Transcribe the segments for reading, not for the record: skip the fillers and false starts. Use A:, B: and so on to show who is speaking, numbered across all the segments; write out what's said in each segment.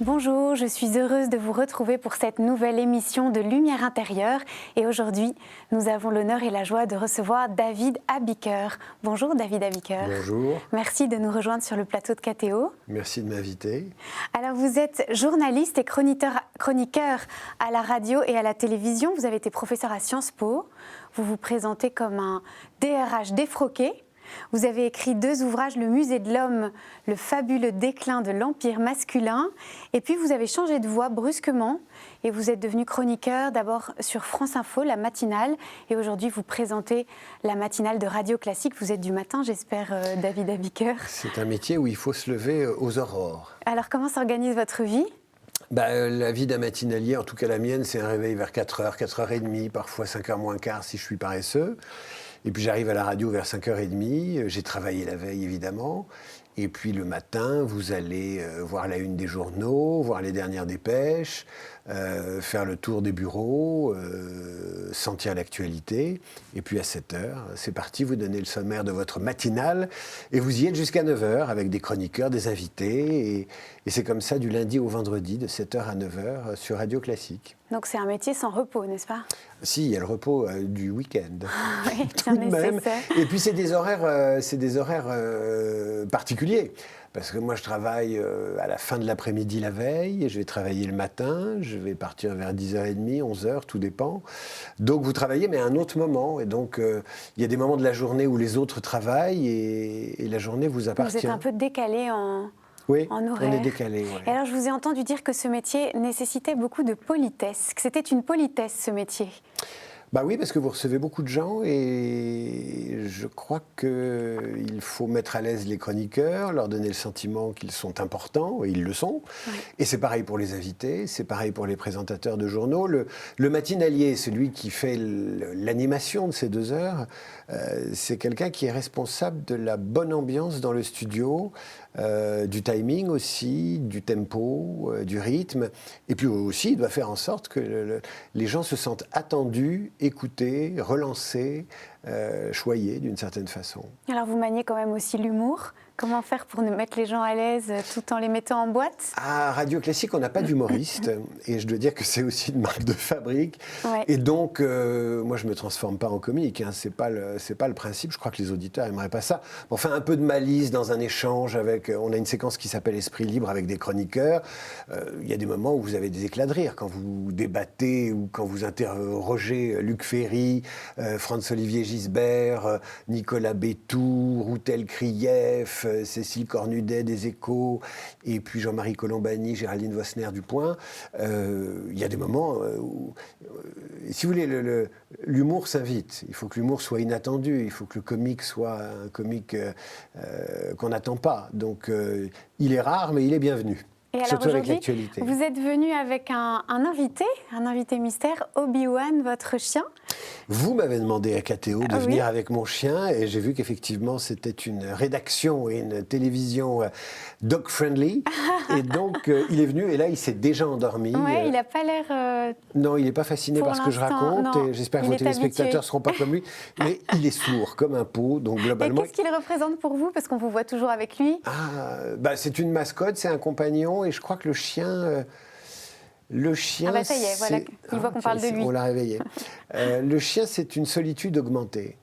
A: Bonjour, je suis heureuse de vous retrouver pour cette nouvelle émission de Lumière intérieure. Et aujourd'hui, nous avons l'honneur et la joie de recevoir David Abiker. Bonjour David Abiker.
B: Bonjour.
A: Merci de nous rejoindre sur le plateau de KTO.
B: Merci de m'inviter.
A: Alors vous êtes journaliste et chroniqueur à la radio et à la télévision. Vous avez été professeur à Sciences Po. Vous vous présentez comme un DRH défroqué. Vous avez écrit 2 ouvrages, Le Musée de l'Homme, le fabuleux déclin de l'Empire masculin. Et puis vous avez changé de voix brusquement et vous êtes devenu chroniqueur d'abord sur France Info, la matinale. Et aujourd'hui, vous présentez la matinale de Radio Classique. Vous êtes du matin, j'espère, David Abiker.
B: C'est un métier où il faut se lever aux aurores.
A: Alors comment s'organise votre vie ?
B: La vie d'un matinalier, en tout cas la mienne, c'est un réveil vers 4h, 4h30, parfois 5h moins quart si je suis paresseux. Et puis j'arrive à la radio vers 5h30, j'ai travaillé la veille évidemment. Et puis le matin, vous allez voir la une des journaux, voir les dernières dépêches, faire le tour des bureaux, sentir l'actualité. Et puis à 7h, c'est parti, vous donnez le sommaire de votre matinale. Et vous y êtes jusqu'à 9h avec des chroniqueurs, des invités. Et c'est comme ça du lundi au vendredi, de 7h à 9h sur Radio Classique.
A: Donc c'est un métier sans repos, n'est-ce pas ?
B: Si, il y a le repos du week-end.
A: Oui,
B: tout de même. Et puis c'est des horaires, particuliers. Parce que moi je travaille à la fin de l'après-midi la veille, et je vais travailler le matin, je vais partir vers 10h30, 11h, tout dépend. Donc vous travaillez mais à un autre moment. Et donc il y a des moments de la journée où les autres travaillent et la journée vous appartient.
A: Vous êtes un peu décalé
B: Oui,
A: en horaire.
B: on est décalé. Ouais.
A: Et alors, je vous ai entendu dire que ce métier nécessitait beaucoup de politesse, que c'était une politesse, ce métier.
B: Bah oui, parce que vous recevez beaucoup de gens et je crois qu'il faut mettre à l'aise les chroniqueurs, leur donner le sentiment qu'ils sont importants, et ils le sont. Oui. Et c'est pareil pour les invités, c'est pareil pour les présentateurs de journaux. Le matinalier, celui qui fait l'animation de ces 2 heures, c'est quelqu'un qui est responsable de la bonne ambiance dans le studio, du timing aussi, du tempo, du rythme. Et puis aussi, il doit faire en sorte que les gens se sentent attendus, écoutés, relancés, choyés d'une certaine façon.
A: Alors vous maniez quand même aussi l'humour. Comment faire pour mettre les gens à l'aise tout en les mettant en boîte ?
B: À Radio Classique, on n'a pas d'humoriste. Et je dois dire que c'est aussi une marque de fabrique. Ouais. Et donc, moi, je ne me transforme pas en comique. Hein. Ce n'est pas le principe. Je crois que les auditeurs n'aimeraient pas ça. Enfin, un peu de malice dans un échange avec... On a une séquence qui s'appelle Esprit libre avec des chroniqueurs. Il y a des moments où vous avez des éclats de rire. Quand vous débattez ou quand vous interrogez Luc Ferry, Franz-Olivier Gisbert, Nicolas Bétoux, Routel Krief, Cécile Cornudet des Échos, et puis Jean-Marie Colombani, Géraldine Vosner du Point. Il y a des moments où, si vous voulez, l'humour s'invite. Il faut que l'humour soit inattendu, il faut que le comique soit un comique qu'on n'attend pas. Donc il est rare, mais il est bienvenu.
A: Et alors
B: surtout avec l'actualité.
A: Vous êtes venu avec un invité mystère, Obi-Wan, votre chien.
B: Vous m'avez demandé à KTO de venir avec mon chien et j'ai vu qu'effectivement c'était une rédaction et une télévision dog-friendly. Et donc il est venu et là il s'est déjà endormi.
A: Oui, il n'a pas l'air...
B: Non, il n'est pas fasciné par ce que je raconte et j'espère que vos téléspectateurs ne seront pas comme lui. Mais il est sourd, comme un pot, donc globalement...
A: Et qu'est-ce qu'il représente pour vous ? Parce qu'on vous voit toujours avec lui.
B: C'est une mascotte, c'est un compagnon et je crois que le chien...
A: Ah bah ça y est, voilà, il voit qu'on parle de lui.
B: On l'a réveillé. Le chien, c'est une solitude augmentée.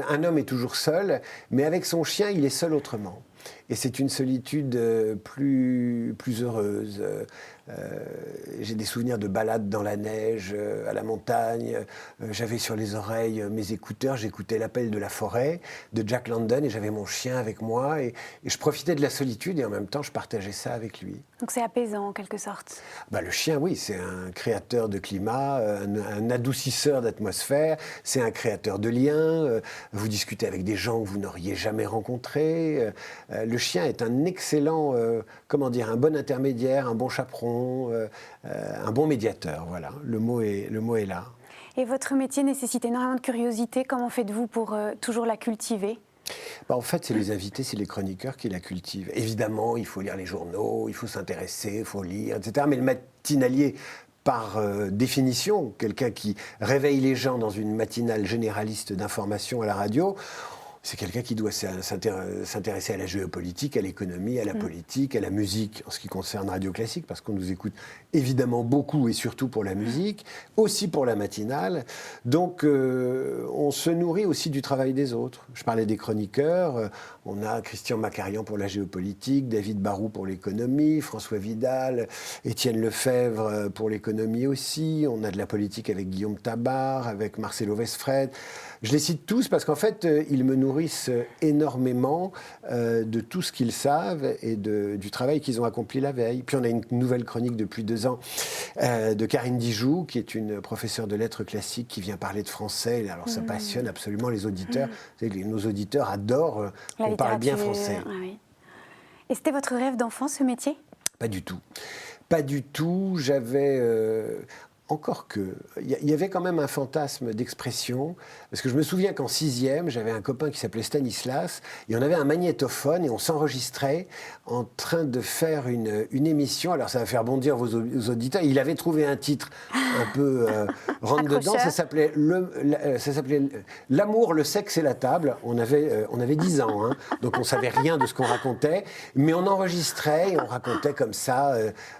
B: Un homme est toujours seul, mais avec son chien, il est seul autrement. Et c'est une solitude plus heureuse. J'ai des souvenirs de balades dans la neige, à la montagne. J'avais sur les oreilles mes écouteurs, j'écoutais L'appel de la forêt de Jack London et j'avais mon chien avec moi. Et je profitais de la solitude et en même temps, je partageais ça avec lui.
A: Donc c'est apaisant en quelque sorte.
B: Le chien, oui, c'est un créateur de climat, un adoucisseur d'atmosphère, c'est un créateur de liens. Vous discutez avec des gens que vous n'auriez jamais rencontrés. Le chien est un excellent, un bon intermédiaire, un bon chaperon, un bon médiateur. Voilà, le mot est là.
A: Et votre métier nécessite énormément de curiosité. Comment faites-vous pour toujours la cultiver ?
B: En fait, c'est les invités, c'est les chroniqueurs qui la cultivent. Évidemment, il faut lire les journaux, il faut s'intéresser, il faut lire, etc. Mais le matinalier, par définition, quelqu'un qui réveille les gens dans une matinale généraliste d'information à la radio, C'est quelqu'un qui doit s'intéresser à la géopolitique, à l'économie, à la politique, à la musique, en ce qui concerne Radio Classique, parce qu'on nous écoute évidemment beaucoup et surtout pour la musique, aussi pour la matinale. Donc, on se nourrit aussi du travail des autres. Je parlais des chroniqueurs. On a Christian Macarian pour la géopolitique, David Barou pour l'économie, François Vidal, Étienne Lefebvre pour l'économie aussi. On a de la politique avec Guillaume Tabar, avec Marcelo Westfred. Je les cite tous parce qu'en fait, ils me nourrissent énormément de tout ce qu'ils savent et du travail qu'ils ont accompli la veille. Puis on a une nouvelle chronique depuis 2 ans de Karine Dijoux, qui est une professeure de lettres classiques qui vient parler de français. Alors ça passionne absolument les auditeurs. Vous savez, nos auditeurs adorent qu'on parle bien français.
A: Ah oui. Et c'était votre rêve d'enfant, ce métier ?
B: Pas du tout. Pas du tout. J'avais... Encore que, il y avait quand même un fantasme d'expression, parce que je me souviens qu'en 6e, j'avais un copain qui s'appelait Stanislas, et on avait un magnétophone, et on s'enregistrait en train de faire une émission. Alors ça va faire bondir vos auditeurs. Il avait trouvé un titre un peu rentre-dedans, ça s'appelait L'amour, le sexe et la table. On avait 10 ans, hein, donc on savait rien de ce qu'on racontait, mais on enregistrait, et on racontait comme ça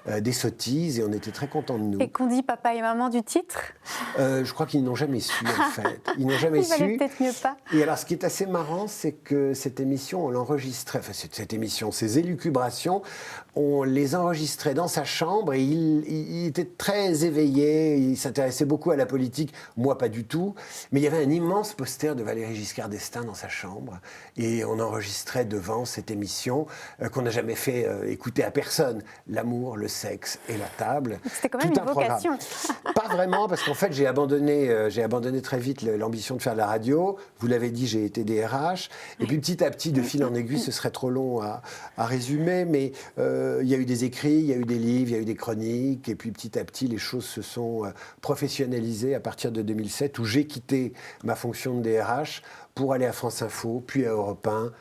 B: des sottises, et on était très contents de nous.
A: Et qu'on dit papa et maman du titre ?
B: Je crois qu'ils n'ont jamais su, en fait. Ils n'ont jamais su.
A: Il valait peut-être mieux pas.
B: Et alors, ce qui est assez marrant, c'est que cette émission, on l'enregistrait, enfin, cette émission, ces élucubrations, on les enregistrait dans sa chambre et il était très éveillé, il s'intéressait beaucoup à la politique, moi pas du tout, mais il y avait un immense poster de Valéry Giscard d'Estaing dans sa chambre et on enregistrait devant cette émission qu'on n'a jamais fait écouter à personne, l'amour, le sexe et la table.
A: C'était quand même une vocation.
B: Pas vraiment, parce qu'en fait j'ai abandonné très vite l'ambition de faire de la radio. Vous l'avez dit, j'ai été DRH, et puis petit à petit, de fil en aiguille, ce serait trop long à résumer, mais il y a eu des écrits, il y a eu des livres, il y a eu des chroniques, et puis petit à petit, les choses se sont professionnalisées à partir de 2007, où j'ai quitté ma fonction de DRH pour aller à France Info, puis à Europe 1,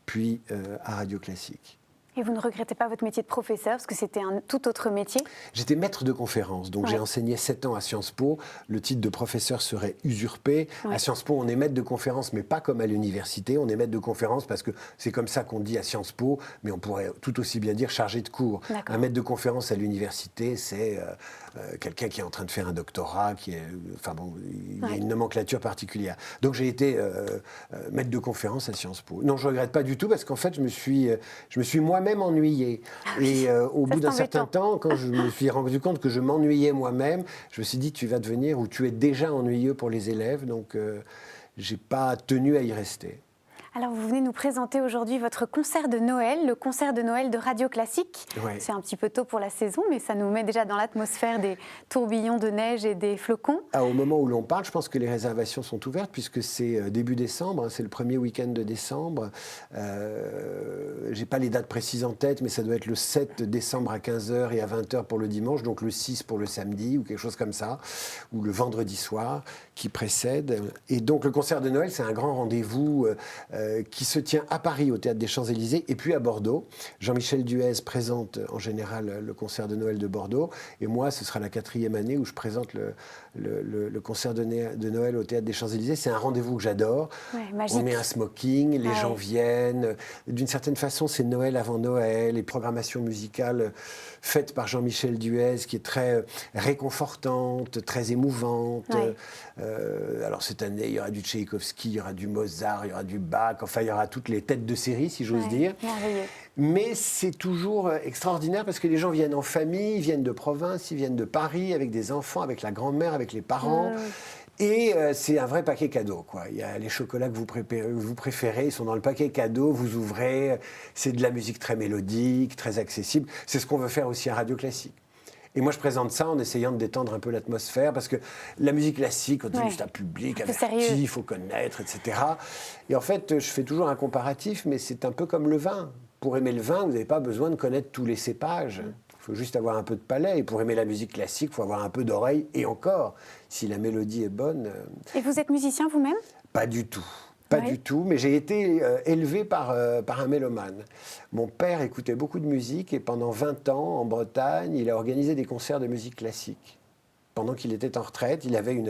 B: puis à Radio Classique.
A: Et vous ne regrettez pas votre métier de professeur, parce que c'était un tout autre métier ?
B: J'étais maître de conférence, donc j'ai enseigné 7 ans à Sciences Po. Le titre de professeur serait usurpé. À Sciences Po, on est maître de conférence, mais pas comme à l'université. On est maître de conférence parce que c'est comme ça qu'on dit à Sciences Po, mais on pourrait tout aussi bien dire chargé de cours. Un maître de conférence à l'université, c'est quelqu'un qui est en train de faire un doctorat, il y a une nomenclature particulière. Donc j'ai été maître de conférence à Sciences Po. Non, je ne regrette pas du tout, parce qu'en fait, je me suis moi-même ennuyé. Et au bout d'un certain temps, quand je me suis rendu compte que je m'ennuyais moi-même, je me suis dit, tu vas devenir, ou tu es déjà ennuyeux pour les élèves, donc je n'ai pas tenu à y rester.
A: Alors, vous venez nous présenter aujourd'hui votre concert de Noël, le concert de Noël de Radio Classique.
B: Ouais.
A: C'est un petit peu tôt pour la saison, mais ça nous met déjà dans l'atmosphère des tourbillons de neige et des flocons.
B: Au moment où l'on parle, je pense que les réservations sont ouvertes, puisque c'est début décembre, hein, c'est le premier week-end de décembre. Je n'ai pas les dates précises en tête, mais ça doit être le 7 décembre à 15h et à 20h pour le dimanche, donc le 6 pour le samedi, ou quelque chose comme ça, ou le vendredi soir qui précède. Et donc le concert de Noël, c'est un grand rendez-vous qui se tient à Paris, au Théâtre des Champs-Élysées, et puis à Bordeaux. Jean-Michel Duez présente en général le concert de Noël de Bordeaux, et moi, ce sera la 4e année où je présente le concert de Noël au Théâtre des Champs-Élysées. C'est un rendez-vous que j'adore. On met un smoking, les gens viennent. D'une certaine façon, c'est Noël avant Noël, et programmation musicale faite par Jean-Michel Duez, qui est très réconfortante, très émouvante. Alors cette année, il y aura du Tchaïkovski, il y aura du Mozart, il y aura du Bach, enfin il y aura toutes les têtes de série, si j'ose dire.
A: Merveilleux.
B: Mais c'est toujours extraordinaire parce que les gens viennent en famille, ils viennent de province, ils viennent de Paris, avec des enfants, avec la grand-mère, avec les parents. Et c'est un vrai paquet cadeau, quoi. Il y a les chocolats que vous préférez, ils sont dans le paquet cadeau, vous ouvrez, c'est de la musique très mélodique, très accessible. C'est ce qu'on veut faire aussi à Radio Classique. Et moi, je présente ça en essayant de détendre un peu l'atmosphère, parce que la musique classique, on dit c'est un public averti, il faut connaître, etc. Et en fait, je fais toujours un comparatif, mais c'est un peu comme le vin. Pour aimer le vin, vous n'avez pas besoin de connaître tous les cépages. Il faut juste avoir un peu de palais. Et pour aimer la musique classique, il faut avoir un peu d'oreille. Et encore, si la mélodie est bonne...
A: Et vous êtes musicien vous-même ?
B: Pas du tout. Pas du tout, mais j'ai été élevé par un mélomane. Mon père écoutait beaucoup de musique et pendant 20 ans, en Bretagne, il a organisé des concerts de musique classique. pendant qu'il était en retraite, il avait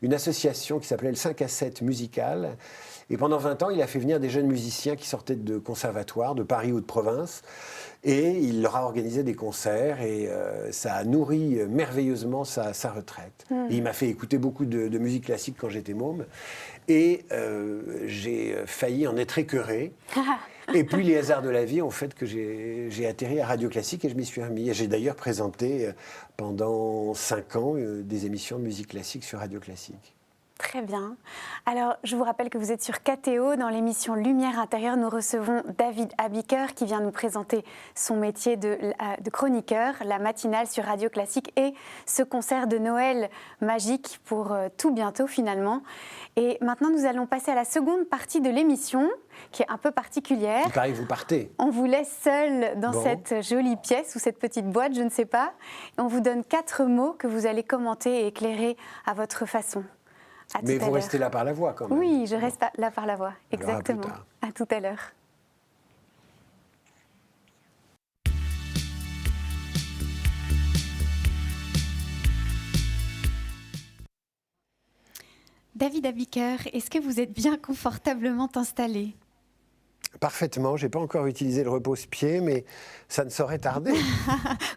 B: une association qui s'appelait le 5 à 7 musical. Et pendant 20 ans, il a fait venir des jeunes musiciens qui sortaient de conservatoires, de Paris ou de province. Et il leur a organisé des concerts et ça a nourri merveilleusement sa retraite. Et il m'a fait écouter beaucoup de musique classique quand j'étais môme. Et j'ai failli en être écœuré. Et puis les hasards de la vie ont fait que j'ai atterri à Radio Classique et je m'y suis remis. Et j'ai d'ailleurs présenté pendant 5 ans des émissions de musique classique sur Radio Classique.
A: Très bien. Alors, je vous rappelle que vous êtes sur KTO. Dans l'émission Lumière intérieure, nous recevons David Abiker qui vient nous présenter son métier de chroniqueur, la matinale sur Radio Classique et ce concert de Noël magique pour tout bientôt finalement. Et maintenant, nous allons passer à la seconde partie de l'émission qui est un peu particulière.
B: Il paraît que vous partez.
A: On vous laisse seul dans cette jolie pièce ou cette petite boîte, je ne sais pas. Et on vous donne 4 mots que vous allez commenter et éclairer à votre façon.
B: Mais vous restez là par la voix quand même.
A: Oui, je reste là par la voix, exactement.
B: Alors,
A: à tout à l'heure. David Abiker, est-ce que vous êtes bien confortablement installé ?
B: Parfaitement, je n'ai pas encore utilisé le repose-pied, mais ça ne saurait tarder.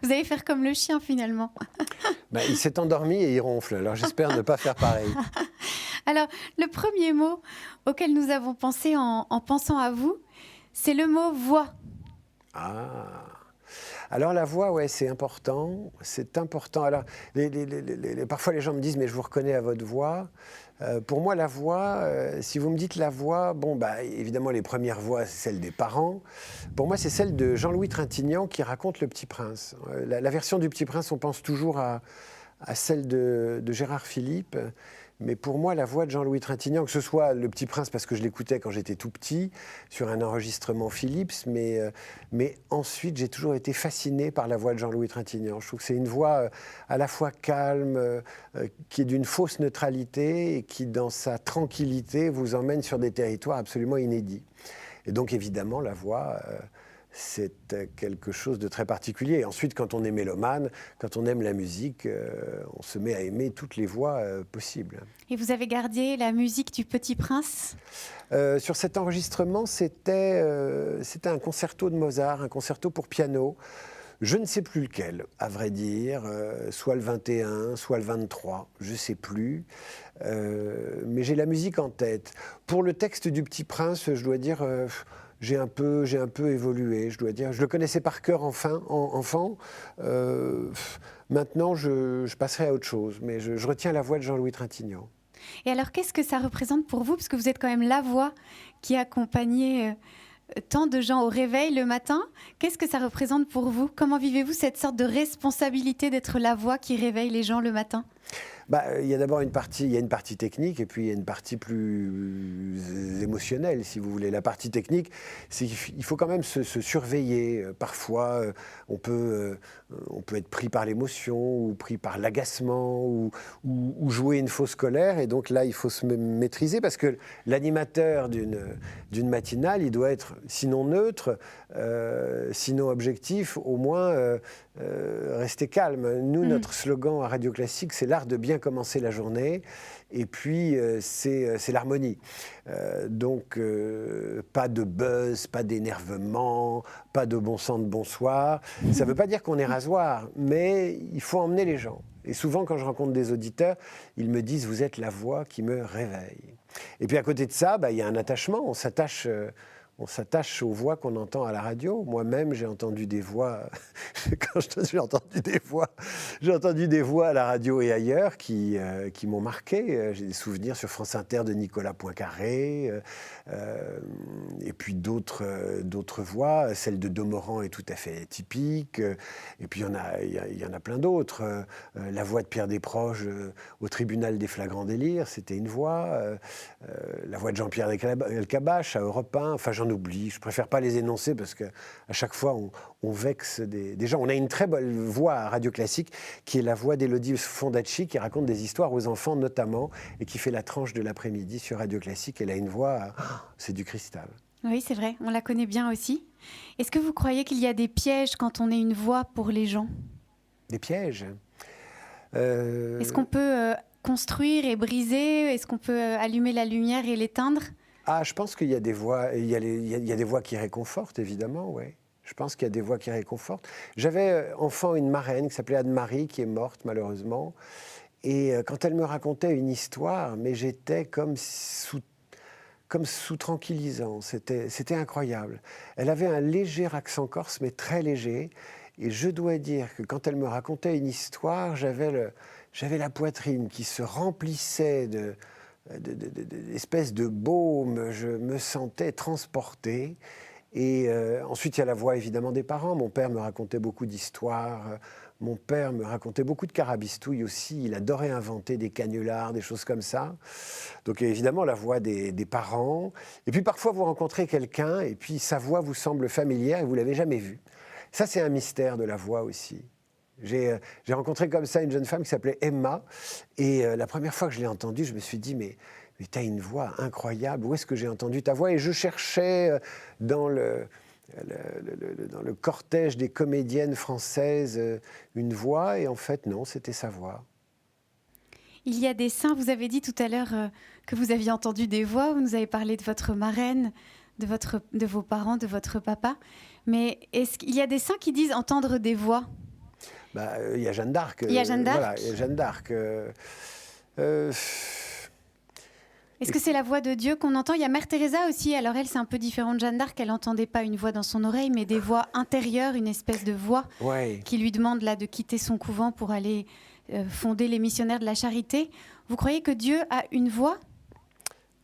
A: Vous allez faire comme le chien finalement.
B: Il s'est endormi et il ronfle, alors j'espère ne pas faire pareil.
A: Alors, le premier mot auquel nous avons pensé en pensant à vous, c'est le mot voix.
B: Ah. Alors la voix, ouais, c'est important. C'est important. Alors, parfois les gens me disent, mais je vous reconnais à votre voix. Pour moi, la voix, si vous me dites la voix, évidemment, les premières voix, c'est celle des parents. Pour moi, c'est celle de Jean-Louis Trintignant qui raconte Le Petit Prince. La version du Petit Prince, on pense toujours à celle de Gérard Philippe. Mais pour moi, la voix de Jean-Louis Trintignant, que ce soit Le Petit Prince, parce que je l'écoutais quand j'étais tout petit, sur un enregistrement Philips, mais ensuite, j'ai toujours été fasciné par la voix de Jean-Louis Trintignant. Je trouve que c'est une voix à la fois calme, qui est d'une fausse neutralité, et qui, dans sa tranquillité, vous emmène sur des territoires absolument inédits. Et donc, évidemment, la voix... c'est quelque chose de très particulier. Et ensuite, quand on est mélomane, quand on aime la musique, on se met à aimer toutes les voix possibles.
A: Et vous avez gardé la musique du Petit Prince ?
B: Sur cet enregistrement, c'était un concerto de Mozart, un concerto pour piano. Je ne sais plus lequel, à vrai dire, soit le 21, soit le 23, je ne sais plus. Mais j'ai la musique en tête. Pour le texte du Petit Prince, je dois dire... J'ai un peu évolué, je dois dire. Je le connaissais par cœur enfant. Maintenant, je passerai à autre chose. Mais je retiens la voix de Jean-Louis Trintignant.
A: Et alors, qu'est-ce que ça représente pour vous ? Parce que vous êtes quand même la voix qui accompagnait tant de gens au réveil le matin. Qu'est-ce que ça représente pour vous ? Comment vivez-vous cette sorte de responsabilité d'être la voix qui réveille les gens le matin ?
B: Il y a d'abord une partie technique et puis il y a une partie plus émotionnelle, si vous voulez. La partie technique, c'est qu'il faut quand même se surveiller. Parfois, on peut être pris par l'émotion ou pris par l'agacement ou jouer une fausse colère. Et donc là, il faut se maîtriser parce que l'animateur d'une matinale, il doit être sinon neutre, sinon objectif, au moins rester calme. Nous, notre slogan à Radio Classique, c'est l'art de bien commencer la journée, et puis c'est l'harmonie. Donc, pas de buzz, pas d'énervement, pas de bon sang de bonsoir. Ça ne veut pas dire qu'on est rasoir, mais il faut emmener les gens. Et souvent, quand je rencontre des auditeurs, ils me disent « vous êtes la voix qui me réveille ». Et puis à côté de ça, il y a un attachement, on s'attache aux voix qu'on entend à la radio. Moi-même, j'ai entendu des voix, j'ai entendu des voix à la radio et ailleurs qui m'ont marqué. J'ai des souvenirs sur France Inter de Nicolas Poincaré, et puis d'autres voix. Celle de Domoran est tout à fait typique. Et puis il y en a plein d'autres. La voix de Pierre Desproges au tribunal des flagrants délires, c'était une voix. La voix de Jean-Pierre Elkabbach à Europe 1. Enfin, j'en oublie. Je préfère pas les énoncer parce qu'à chaque fois, on vexe des gens. On a une très belle voix à Radio Classique qui est la voix d'Élodie Fondacci qui raconte des histoires aux enfants notamment et qui fait la tranche de l'après-midi sur Radio Classique. Elle a une voix, c'est du cristal.
A: Oui, c'est vrai. On la connaît bien aussi. Est-ce que vous croyez qu'il y a des pièges quand on est une voix pour les gens ?
B: Des pièges ?
A: Est-ce qu'on peut construire et briser? Est-ce qu'on peut allumer la lumière et l'éteindre?
B: Ah, je pense qu'il y a des voix, il y a des voix qui réconfortent, évidemment, oui. Je pense qu'il y a des voix qui réconfortent. J'avais enfant une marraine qui s'appelait Anne-Marie, qui est morte malheureusement. Et quand elle me racontait une histoire, mais j'étais comme sous tranquillisant. C'était incroyable. Elle avait un léger accent corse, mais très léger. Et je dois dire que quand elle me racontait une histoire, j'avais la poitrine qui se remplissait d'espèces de baume. Je me sentais transporté. Et ensuite, il y a la voix évidemment des parents. Mon père me racontait beaucoup d'histoires. Mon père me racontait beaucoup de carabistouilles aussi. Il adorait inventer des canulars, des choses comme ça. Donc évidemment, la voix des parents. Et puis parfois, vous rencontrez quelqu'un et puis sa voix vous semble familière et vous ne l'avez jamais vue. Ça, c'est un mystère de la voix aussi. J'ai rencontré comme ça une jeune femme qui s'appelait Emma. Et la première fois que je l'ai entendue, je me suis dit, mais tu as une voix incroyable. Où est-ce que j'ai entendu ta voix? Et je cherchais dans le cortège des comédiennes françaises une voix. Et en fait, non, c'était sa voix.
A: Il y a des saints, vous avez dit tout à l'heure que vous aviez entendu des voix. Vous nous avez parlé de votre marraine, de vos parents, de votre papa. Mais est-ce qu'il y a des saints qui disent entendre des voix?
B: Il y a Jeanne d'Arc.
A: Il y a Jeanne d'Arc.
B: Voilà, il y a Jeanne d'Arc.
A: Est-ce que c'est la voix de Dieu qu'on entend? Il y a Mère Teresa aussi. Alors elle, c'est un peu différent de Jeanne d'Arc. Elle n'entendait pas une voix dans son oreille, mais des voix intérieures, une espèce de voix qui lui demande là de quitter son couvent pour aller fonder les missionnaires de la charité. Vous croyez que Dieu a une voix?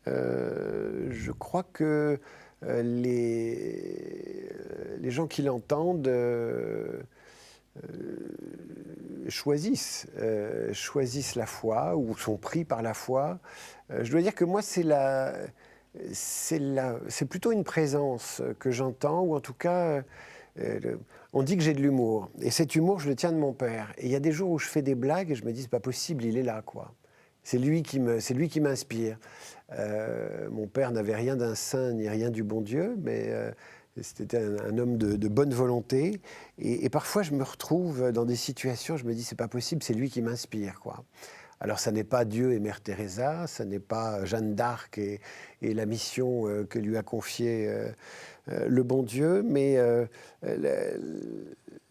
B: Je crois que les gens qui l'entendent choisissent la foi ou sont pris par la foi. Je dois dire que moi, c'est plutôt une présence que j'entends, ou en tout cas, on dit que j'ai de l'humour. Et cet humour, je le tiens de mon père. Et il y a des jours où je fais des blagues et je me dis, c'est pas possible, il est là, quoi. C'est lui qui m'inspire. Mon père n'avait rien d'un saint ni rien du bon Dieu, mais c'était un homme de bonne volonté. Et parfois, je me retrouve dans des situations, je me dis, c'est pas possible, c'est lui qui m'inspire, quoi. Alors, ça n'est pas Dieu et Mère Teresa, ça n'est pas Jeanne d'Arc et la mission que lui a confiée le bon Dieu, mais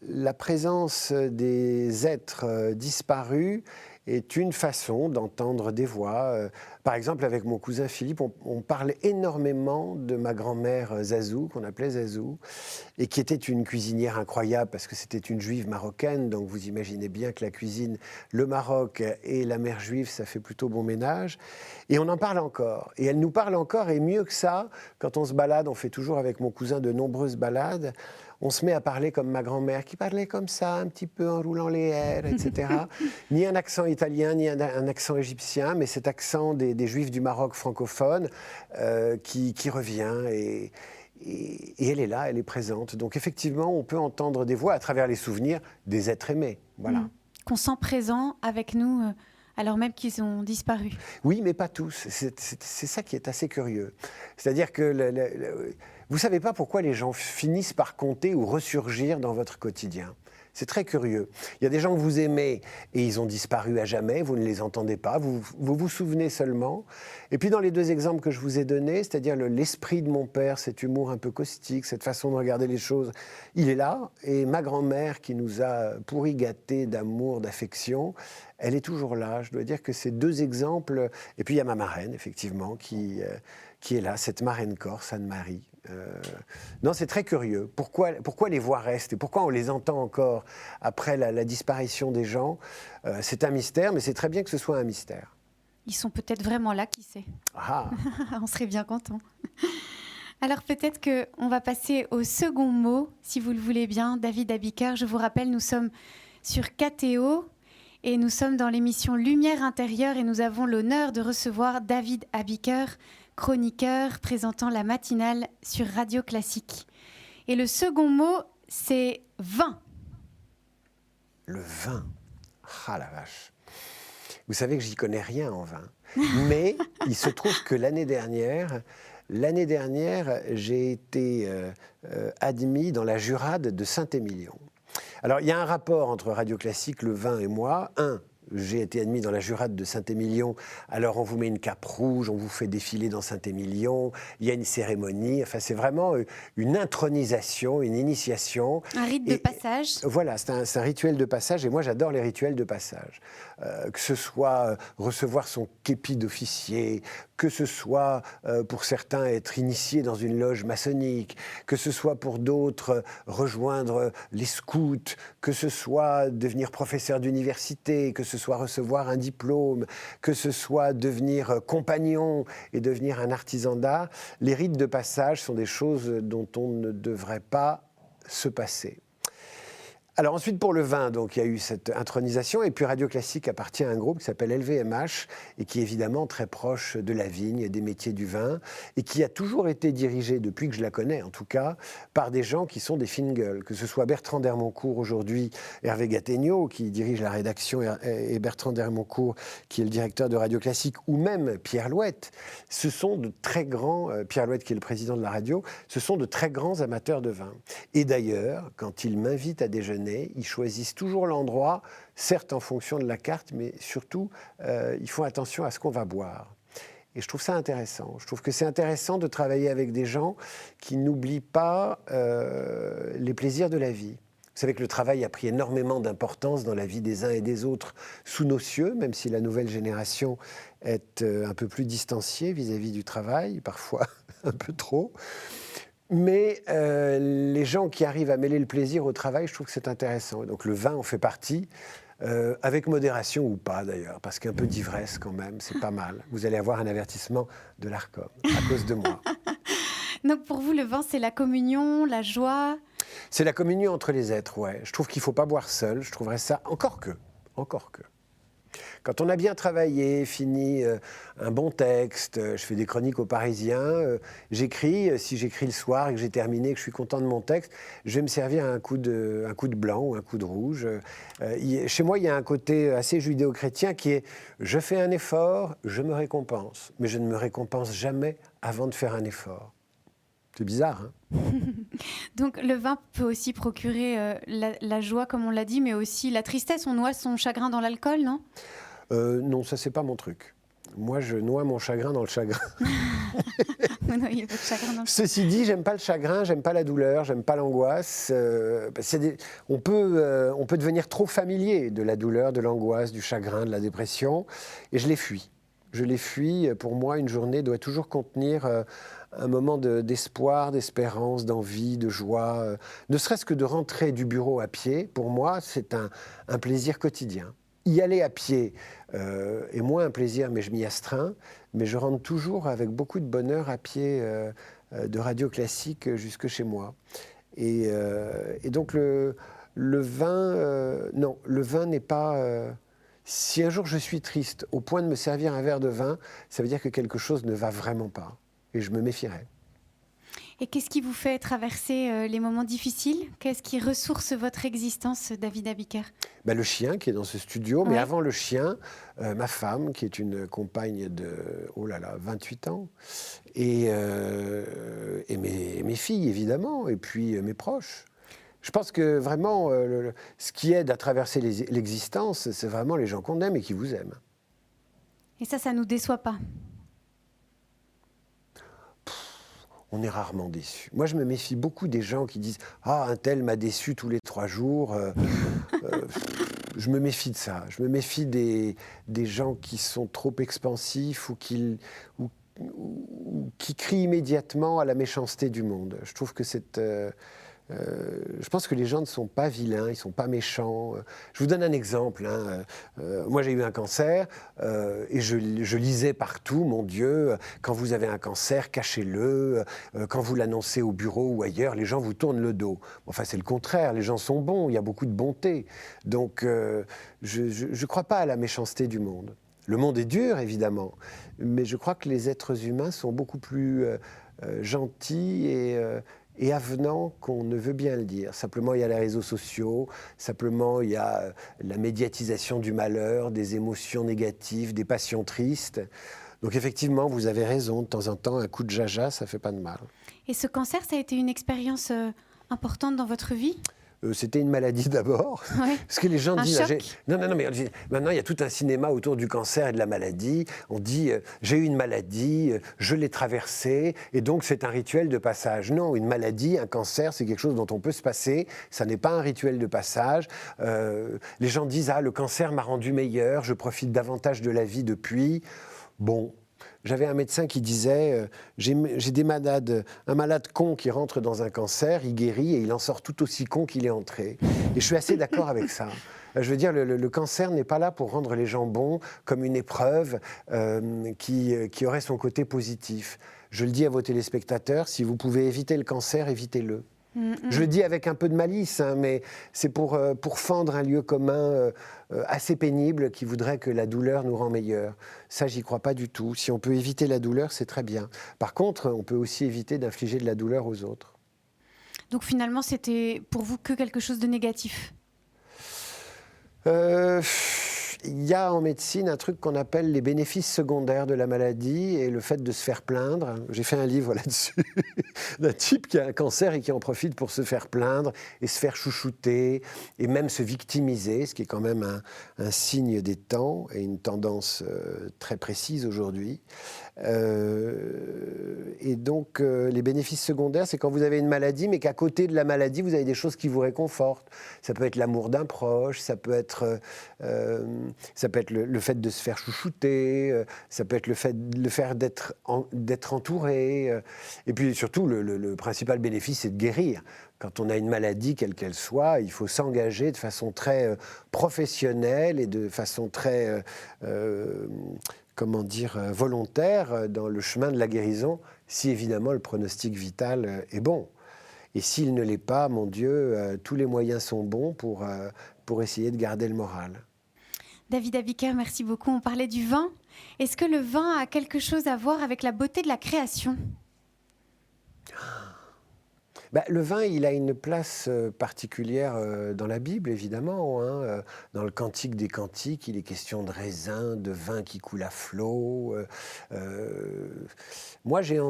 B: la présence des êtres disparus est une façon d'entendre des voix. Par exemple, avec mon cousin Philippe, on parlait énormément de ma grand-mère Zazou, qu'on appelait Zazou, et qui était une cuisinière incroyable parce que c'était une juive marocaine, donc vous imaginez bien que la cuisine, le Maroc et la mère juive, ça fait plutôt bon ménage. Et on en parle encore. Et elle nous parle encore, et mieux que ça, quand on se balade, on fait toujours avec mon cousin de nombreuses balades, on se met à parler comme ma grand-mère, qui parlait comme ça, un petit peu en roulant les airs, etc. Ni un accent italien, ni un accent égyptien, mais cet accent des Juifs du Maroc francophone qui revient. Et elle est là, elle est présente. Donc effectivement, on peut entendre des voix à travers les souvenirs des êtres aimés. Voilà.
A: Qu'on sent présent avec nous alors même qu'ils ont disparu.
B: Oui, mais pas tous. C'est ça qui est assez curieux. C'est-à-dire que vous ne savez pas pourquoi les gens finissent par compter ou ressurgir dans votre quotidien. C'est très curieux. Il y a des gens que vous aimez et ils ont disparu à jamais, vous ne les entendez pas, vous vous souvenez seulement. Et puis dans les deux exemples que je vous ai donnés, c'est-à-dire l'esprit de mon père, cet humour un peu caustique, cette façon de regarder les choses, il est là. Et ma grand-mère qui nous a pourri gâtés d'amour, d'affection, elle est toujours là. Je dois dire que ces deux exemples... Et puis il y a ma marraine, effectivement, qui est là, cette marraine corse, Anne-Marie. Non, c'est très curieux. Pourquoi les voix restent et pourquoi on les entend encore après la disparition des gens? C'est un mystère, mais c'est très bien que ce soit un mystère.
A: Ils sont peut-être vraiment là, qui sait?
B: Ah.
A: On serait bien contents. Alors peut-être qu'on va passer au second mot, si vous le voulez bien. David Abiker, je vous rappelle, nous sommes sur KTO et nous sommes dans l'émission Lumière intérieure et nous avons l'honneur de recevoir David Abiker, chroniqueur présentant la matinale sur Radio Classique. Et le second mot, c'est vin.
B: Le vin. Ah la vache. Vous savez que j'y connais rien en vin. Mais il se trouve que l'année dernière, j'ai été admis dans la jurade de Saint-Émilion. Alors, il y a un rapport entre Radio Classique, le vin et moi. j'ai été admis dans la jurade de Saint-Émilion, alors on vous met une cape rouge, on vous fait défiler dans Saint-Émilion, il y a une cérémonie, enfin c'est vraiment une intronisation, une initiation.
A: Un rite de passage.
B: Voilà, c'est un rituel de passage et moi j'adore les rituels de passage. Que ce soit recevoir son képi d'officier, que ce soit pour certains être initié dans une loge maçonnique, que ce soit pour d'autres rejoindre les scouts, que ce soit devenir professeur d'université, que ce soit recevoir un diplôme, que ce soit devenir compagnon et devenir un artisan d'art, les rites de passage sont des choses dont on ne devrait pas se passer. Alors ensuite pour le vin, donc il y a eu cette intronisation et puis Radio Classique appartient à un groupe qui s'appelle LVMH et qui est évidemment très proche de la vigne et des métiers du vin et qui a toujours été dirigé, depuis que je la connais en tout cas, par des gens qui sont des fines gueules, que ce soit Bertrand d'Hermoncourt aujourd'hui, Hervé Gattegno qui dirige la rédaction et Bertrand d'Hermoncourt qui est le directeur de Radio Classique ou même Pierre Louette, ce sont de très grands, Pierre Louette qui est le président de la radio, ce sont de très grands amateurs de vin. Et d'ailleurs, quand ils m'invitent à déjeuner, ils choisissent toujours l'endroit, certes en fonction de la carte, mais surtout, ils font attention à ce qu'on va boire. Et je trouve ça intéressant. Je trouve que c'est intéressant de travailler avec des gens qui n'oublient pas les plaisirs de la vie. Vous savez que le travail a pris énormément d'importance dans la vie des uns et des autres sous nos cieux, même si la nouvelle génération est un peu plus distanciée vis-à-vis du travail, parfois un peu trop. Mais les gens qui arrivent à mêler le plaisir au travail, je trouve que c'est intéressant. Donc le vin en fait partie, avec modération ou pas d'ailleurs, parce qu'un peu d'ivresse quand même, c'est pas mal. Vous allez avoir un avertissement de l'ARCOM à cause de moi.
A: Donc pour vous, le vin, c'est la communion, la joie?
B: C'est la communion entre les êtres, ouais. Je trouve qu'il ne faut pas boire seul, je trouverais ça encore que. Quand on a bien travaillé, fini un bon texte, je fais des chroniques aux Parisiens, j'écris, si j'écris le soir et que j'ai terminé, que je suis content de mon texte, je vais me servir un coup de blanc ou un coup de rouge. Chez moi, il y a un côté assez judéo-chrétien qui est « je fais un effort, je me récompense », mais je ne me récompense jamais avant de faire un effort. C'est bizarre, hein?
A: Donc le vin peut aussi procurer la joie, comme on l'a dit, mais aussi la tristesse. On noie son chagrin dans l'alcool, non?
B: Non, ça, c'est pas mon truc. Moi, je noie mon chagrin dans le chagrin.
A: Vous noyez votre chagrin dans le...
B: Ceci dit, j'aime pas le chagrin, j'aime pas la douleur, j'aime pas l'angoisse. On peut devenir trop familier de la douleur, de l'angoisse, du chagrin, de la dépression, et je les fuis. Je les fuis. Pour moi, une journée doit toujours contenir un moment d'espoir, d'espérance, d'envie, de joie. Ne serait-ce que de rentrer du bureau à pied, pour moi, c'est un plaisir quotidien. Y aller à pied est moins un plaisir, mais je m'y astreins. Mais je rentre toujours avec beaucoup de bonheur à pied de Radio Classique jusque chez moi. Et donc le vin, non, le vin n'est pas... si un jour je suis triste au point de me servir un verre de vin, ça veut dire que quelque chose ne va vraiment pas. Et je me méfierais.
A: Et qu'est-ce qui vous fait traverser les moments difficiles? Qu'est-ce qui ressource votre existence, David Abiker?
B: Le chien qui est dans ce studio, mais avant le chien, ma femme, qui est une compagne de 28 ans, et mes filles, évidemment, et puis mes proches. Je pense que vraiment, ce qui aide à traverser l'existence, c'est vraiment les gens qu'on aime et qui vous aiment.
A: Et ça ne nous déçoit pas?
B: On est rarement déçu. Moi, je me méfie beaucoup des gens qui disent « Ah, un tel m'a déçu tous les 3 jours. » Je me méfie de ça. Je me méfie des gens qui sont trop expansifs ou qui crient immédiatement à la méchanceté du monde. Je trouve que je pense que les gens ne sont pas vilains, ils ne sont pas méchants. Je vous donne un exemple. Moi, j'ai eu un cancer et je lisais partout, mon Dieu, quand vous avez un cancer, cachez-le. Quand vous l'annoncez au bureau ou ailleurs, les gens vous tournent le dos. Enfin, c'est le contraire. Les gens sont bons, il y a beaucoup de bonté. Donc, je ne crois pas à la méchanceté du monde. Le monde est dur, évidemment, mais je crois que les êtres humains sont beaucoup plus gentils et avenant qu'on ne veut bien le dire. Simplement, il y a les réseaux sociaux, simplement, il y a la médiatisation du malheur, des émotions négatives, des passions tristes. Donc effectivement, vous avez raison, de temps en temps, un coup de jaja, ça ne fait pas de mal.
A: Et ce cancer, ça a été une expérience importante dans votre vie ?
B: c'était une maladie d'abord.
A: Ouais.
B: Parce que les gens
A: Un
B: disent...
A: choc.
B: Non, mais maintenant, il y a tout un cinéma autour du cancer et de la maladie. On dit, j'ai eu une maladie, je l'ai traversée, et donc c'est un rituel de passage. Non, une maladie, un cancer, c'est quelque chose dont on peut se passer. Ça n'est pas un rituel de passage. Les gens disent, le cancer m'a rendu meilleur, je profite davantage de la vie depuis. Bon... J'avais un médecin qui disait j'ai des malades, un malade con qui rentre dans un cancer, il guérit et il en sort tout aussi con qu'il est entré. Et je suis assez d'accord avec ça. Je veux dire, le cancer n'est pas là pour rendre les gens bons comme une épreuve qui aurait son côté positif. Je le dis à vos téléspectateurs, si vous pouvez éviter le cancer, évitez-le. Je le dis avec un peu de malice, mais c'est pour fendre un lieu commun assez pénible qui voudrait que la douleur nous rend meilleurs. Ça, j'y crois pas du tout. Si on peut éviter la douleur, c'est très bien. Par contre, on peut aussi éviter d'infliger de la douleur aux autres.
A: Donc finalement, c'était pour vous que quelque chose de négatif?
B: Il y a en médecine un truc qu'on appelle les bénéfices secondaires de la maladie et le fait de se faire plaindre. J'ai fait un livre là-dessus, d'un type qui a un cancer et qui en profite pour se faire plaindre et se faire chouchouter et même se victimiser, ce qui est quand même un signe des temps et une tendance très précise aujourd'hui. Et donc, les bénéfices secondaires, c'est quand vous avez une maladie, mais qu'à côté de la maladie, vous avez des choses qui vous réconfortent. Ça peut être l'amour d'un proche, ça peut être le fait de se faire chouchouter, ça peut être le fait d'être entouré. Et puis surtout, le principal bénéfice, c'est de guérir. Quand on a une maladie, quelle qu'elle soit, il faut s'engager de façon très professionnelle et de façon très... volontaire dans le chemin de la guérison, si évidemment le pronostic vital est bon. Et s'il ne l'est pas, mon Dieu, tous les moyens sont bons pour essayer de garder le moral.
A: David Abiker, merci beaucoup. On parlait du vin. Est-ce que le vin a quelque chose à voir avec la beauté de la création ?
B: Le vin, il a une place particulière dans la Bible, évidemment. Dans le Cantique des Cantiques, il est question de raisin, de vin qui coule à flot. Moi, j'allais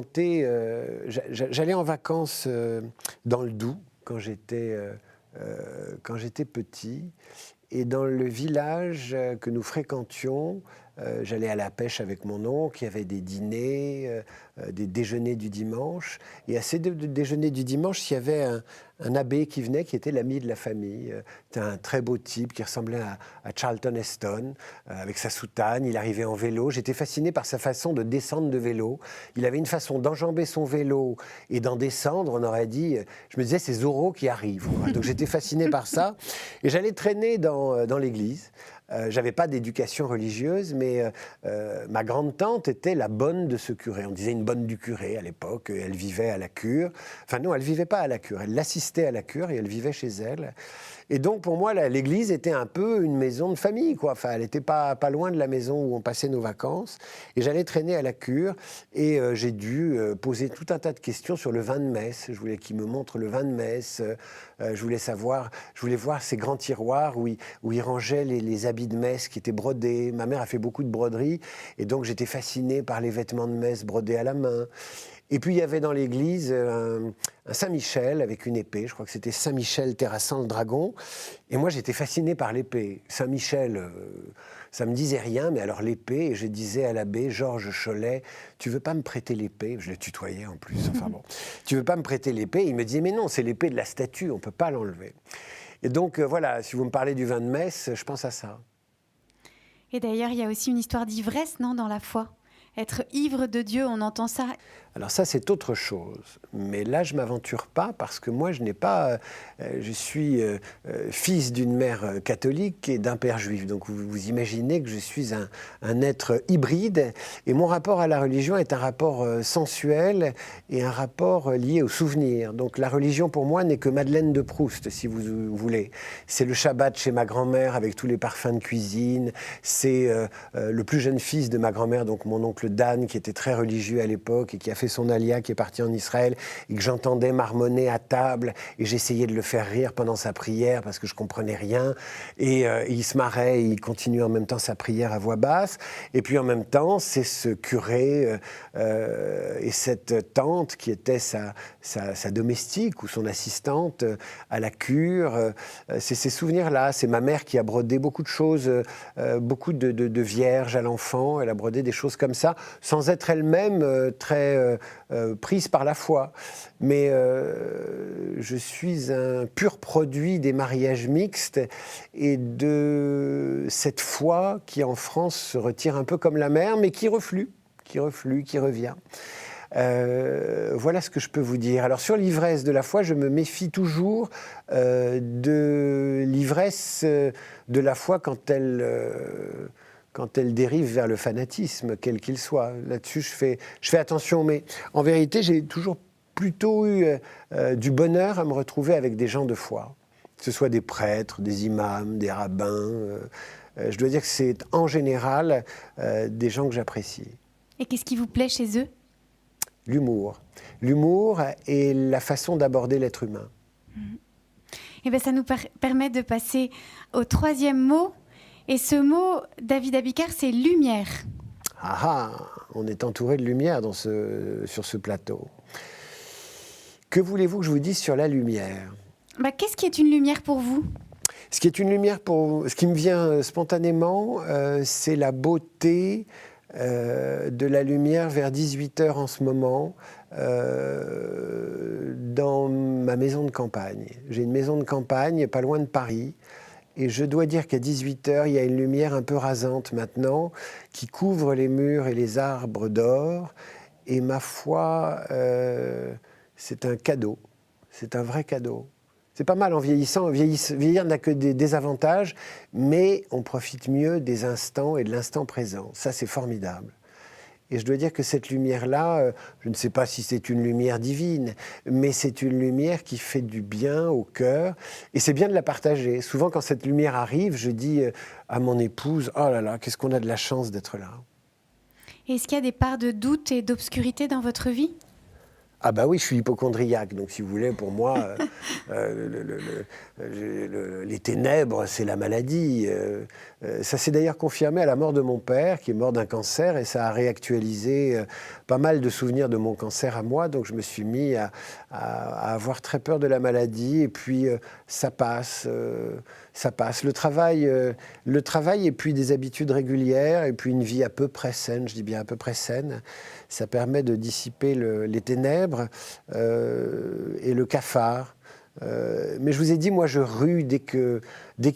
B: en vacances dans le Doubs quand j'étais petit. Et dans le village que nous fréquentions, j'allais à la pêche avec mon oncle, il y avait des dîners, des déjeuners du dimanche. Et à ces déjeuners du dimanche, il y avait un abbé qui venait, qui était l'ami de la famille. C'était un très beau type qui ressemblait à Charlton Heston, avec sa soutane. Il arrivait en vélo. J'étais fasciné par sa façon de descendre de vélo. Il avait une façon d'enjamber son vélo et d'en descendre, on aurait dit. Je me disais, c'est Zorro qui arrive, quoi. Donc j'étais fasciné par ça. Et j'allais traîner dans l'église. J'avais pas d'éducation religieuse, mais ma grande-tante était la bonne de ce curé. On disait une bonne du curé à l'époque. Elle vivait à la cure. Enfin non, elle vivait pas à la cure. Elle l'assistait à la cure et elle vivait chez elle. Et donc, pour moi, l'église était un peu une maison de famille, quoi. Enfin, elle n'était pas loin de la maison où on passait nos vacances. Et j'allais traîner à la cure et j'ai dû poser tout un tas de questions sur le vin de messe. Je voulais qu'il me montre le vin de messe. Je voulais voir ces grands tiroirs où il rangeait les habits de messe qui étaient brodés. Ma mère a fait beaucoup de broderie et donc j'étais fasciné par les vêtements de messe brodés à la main. Et puis il y avait dans l'église un Saint-Michel avec une épée. Je crois que c'était Saint-Michel terrassant le dragon. Et moi j'étais fasciné par l'épée. Saint-Michel, ça me disait rien, mais alors l'épée, et je disais à l'abbé Georges Chollet, tu veux pas me prêter l'épée ? Je le tutoyais en plus, enfin bon. Tu veux pas me prêter l'épée ? Il me disait, mais non, c'est l'épée de la statue, on peut pas l'enlever. Et donc voilà, si vous me parlez du vin de messe, je pense à ça.
A: Et d'ailleurs, il y a aussi une histoire d'ivresse, non, dans la foi ? Être ivre de Dieu, on entend ça.
B: Alors ça, c'est autre chose. Mais là, je ne m'aventure pas parce que moi, je n'ai pas... je suis fils d'une mère catholique et d'un père juif. Donc vous imaginez que je suis un être hybride. Et mon rapport à la religion est un rapport sensuel et un rapport lié au souvenir. Donc la religion, pour moi, n'est que Madeleine de Proust, si vous voulez. C'est le Shabbat chez ma grand-mère avec tous les parfums de cuisine. C'est le plus jeune fils de ma grand-mère, donc mon oncle exemple, Dan, qui était très religieux à l'époque et qui a fait son alia, qui est parti en Israël, et que j'entendais marmonner à table, et j'essayais de le faire rire pendant sa prière parce que je comprenais rien, et il se marrait, et il continuait en même temps sa prière à voix basse, et puis en même temps, c'est ce curé et cette tante qui était sa domestique ou son assistante à la cure, c'est ces souvenirs-là, c'est ma mère qui a brodé beaucoup de choses, beaucoup de vierges à l'enfant, elle a brodé des choses comme ça, sans être elle-même très prise par la foi. Mais je suis un pur produit des mariages mixtes et de cette foi qui en France se retire un peu comme la mer, mais qui reflue, qui revient. Voilà ce que je peux vous dire. Alors sur l'ivresse de la foi, je me méfie toujours de l'ivresse de la foi quand elle dérive vers le fanatisme, quel qu'il soit. Là-dessus, je fais attention. Mais en vérité, j'ai toujours plutôt eu du bonheur à me retrouver avec des gens de foi. Que ce soit des prêtres, des imams, des rabbins. Je dois dire que c'est en général des gens que j'apprécie.
A: Et qu'est-ce qui vous plaît chez eux ?
B: L'humour. L'humour et la façon d'aborder l'être humain.
A: Eh bien, ça nous permet de passer au troisième mot. Et ce mot, David Abiker, c'est lumière.
B: Ah, on est entouré de lumière sur ce plateau. Que voulez-vous que je vous dise sur la lumière ?
A: Qu'est-ce qui est une lumière pour vous ?
B: Ce qui est une lumière ce qui me vient spontanément, c'est la beauté de la lumière vers 18h en ce moment dans ma maison de campagne. J'ai une maison de campagne pas loin de Paris et je dois dire qu'à 18h, il y a une lumière un peu rasante maintenant qui couvre les murs et les arbres d'or et ma foi, c'est un cadeau, c'est un vrai cadeau. C'est pas mal en vieillissant. Vieillir n'a que des désavantages, mais on profite mieux des instants et de l'instant présent. Ça, c'est formidable. Et je dois dire que cette lumière-là, je ne sais pas si c'est une lumière divine, mais c'est une lumière qui fait du bien au cœur. Et c'est bien de la partager. Souvent, quand cette lumière arrive, je dis à mon épouse, « Oh là là, qu'est-ce qu'on a de la chance d'être là !»
A: Est-ce qu'il y a des parts de doute et d'obscurité dans votre vie ?
B: Ah bah oui, je suis hypocondriaque, donc si vous voulez, pour moi, les ténèbres, c'est la maladie. Ça s'est d'ailleurs confirmé à la mort de mon père, qui est mort d'un cancer, et ça a réactualisé pas mal de souvenirs de mon cancer à moi, donc je me suis mis à avoir très peur de la maladie, et puis ça passe. Le travail et puis des habitudes régulières, et puis une vie à peu près saine, je dis bien à peu près saine, ça permet de dissiper les ténèbres et le cafard. Mais je vous ai dit, moi je rue dès qu'il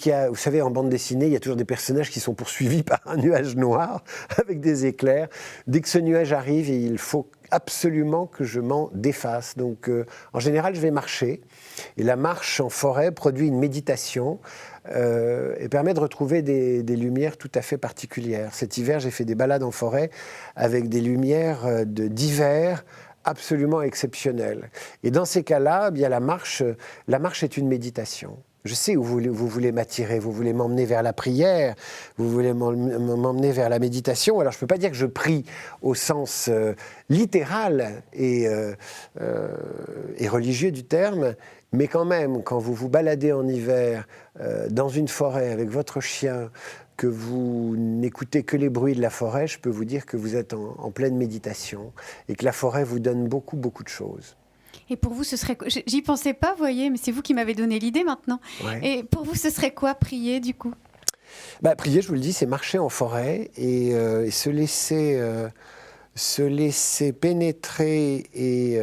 B: y a, vous savez, en bande dessinée, il y a toujours des personnages qui sont poursuivis par un nuage noir avec des éclairs. Dès que ce nuage arrive, il faut absolument que je m'en défasse. Donc en général, je vais marcher. Et la marche en forêt produit une méditation et permet de retrouver des lumières tout à fait particulières. Cet hiver, j'ai fait des balades en forêt avec des lumières d'hiver absolument exceptionnelles. Et dans ces cas-là, eh bien, la marche est une méditation. Je sais où vous voulez m'attirer, vous voulez m'emmener vers la prière, vous voulez m'emmener vers la méditation. Alors je ne peux pas dire que je prie au sens littéral et religieux du terme, mais quand même, quand vous vous baladez en hiver dans une forêt avec votre chien, que vous n'écoutez que les bruits de la forêt, je peux vous dire que vous êtes en pleine méditation et que la forêt vous donne beaucoup, beaucoup de choses.
A: Et pour vous, ce serait... J'y pensais pas, vous voyez, mais c'est vous qui m'avez donné l'idée maintenant. Ouais. Et pour vous, ce serait quoi, prier, du coup ?
B: Prier, je vous le dis, c'est marcher en forêt et se laisser pénétrer et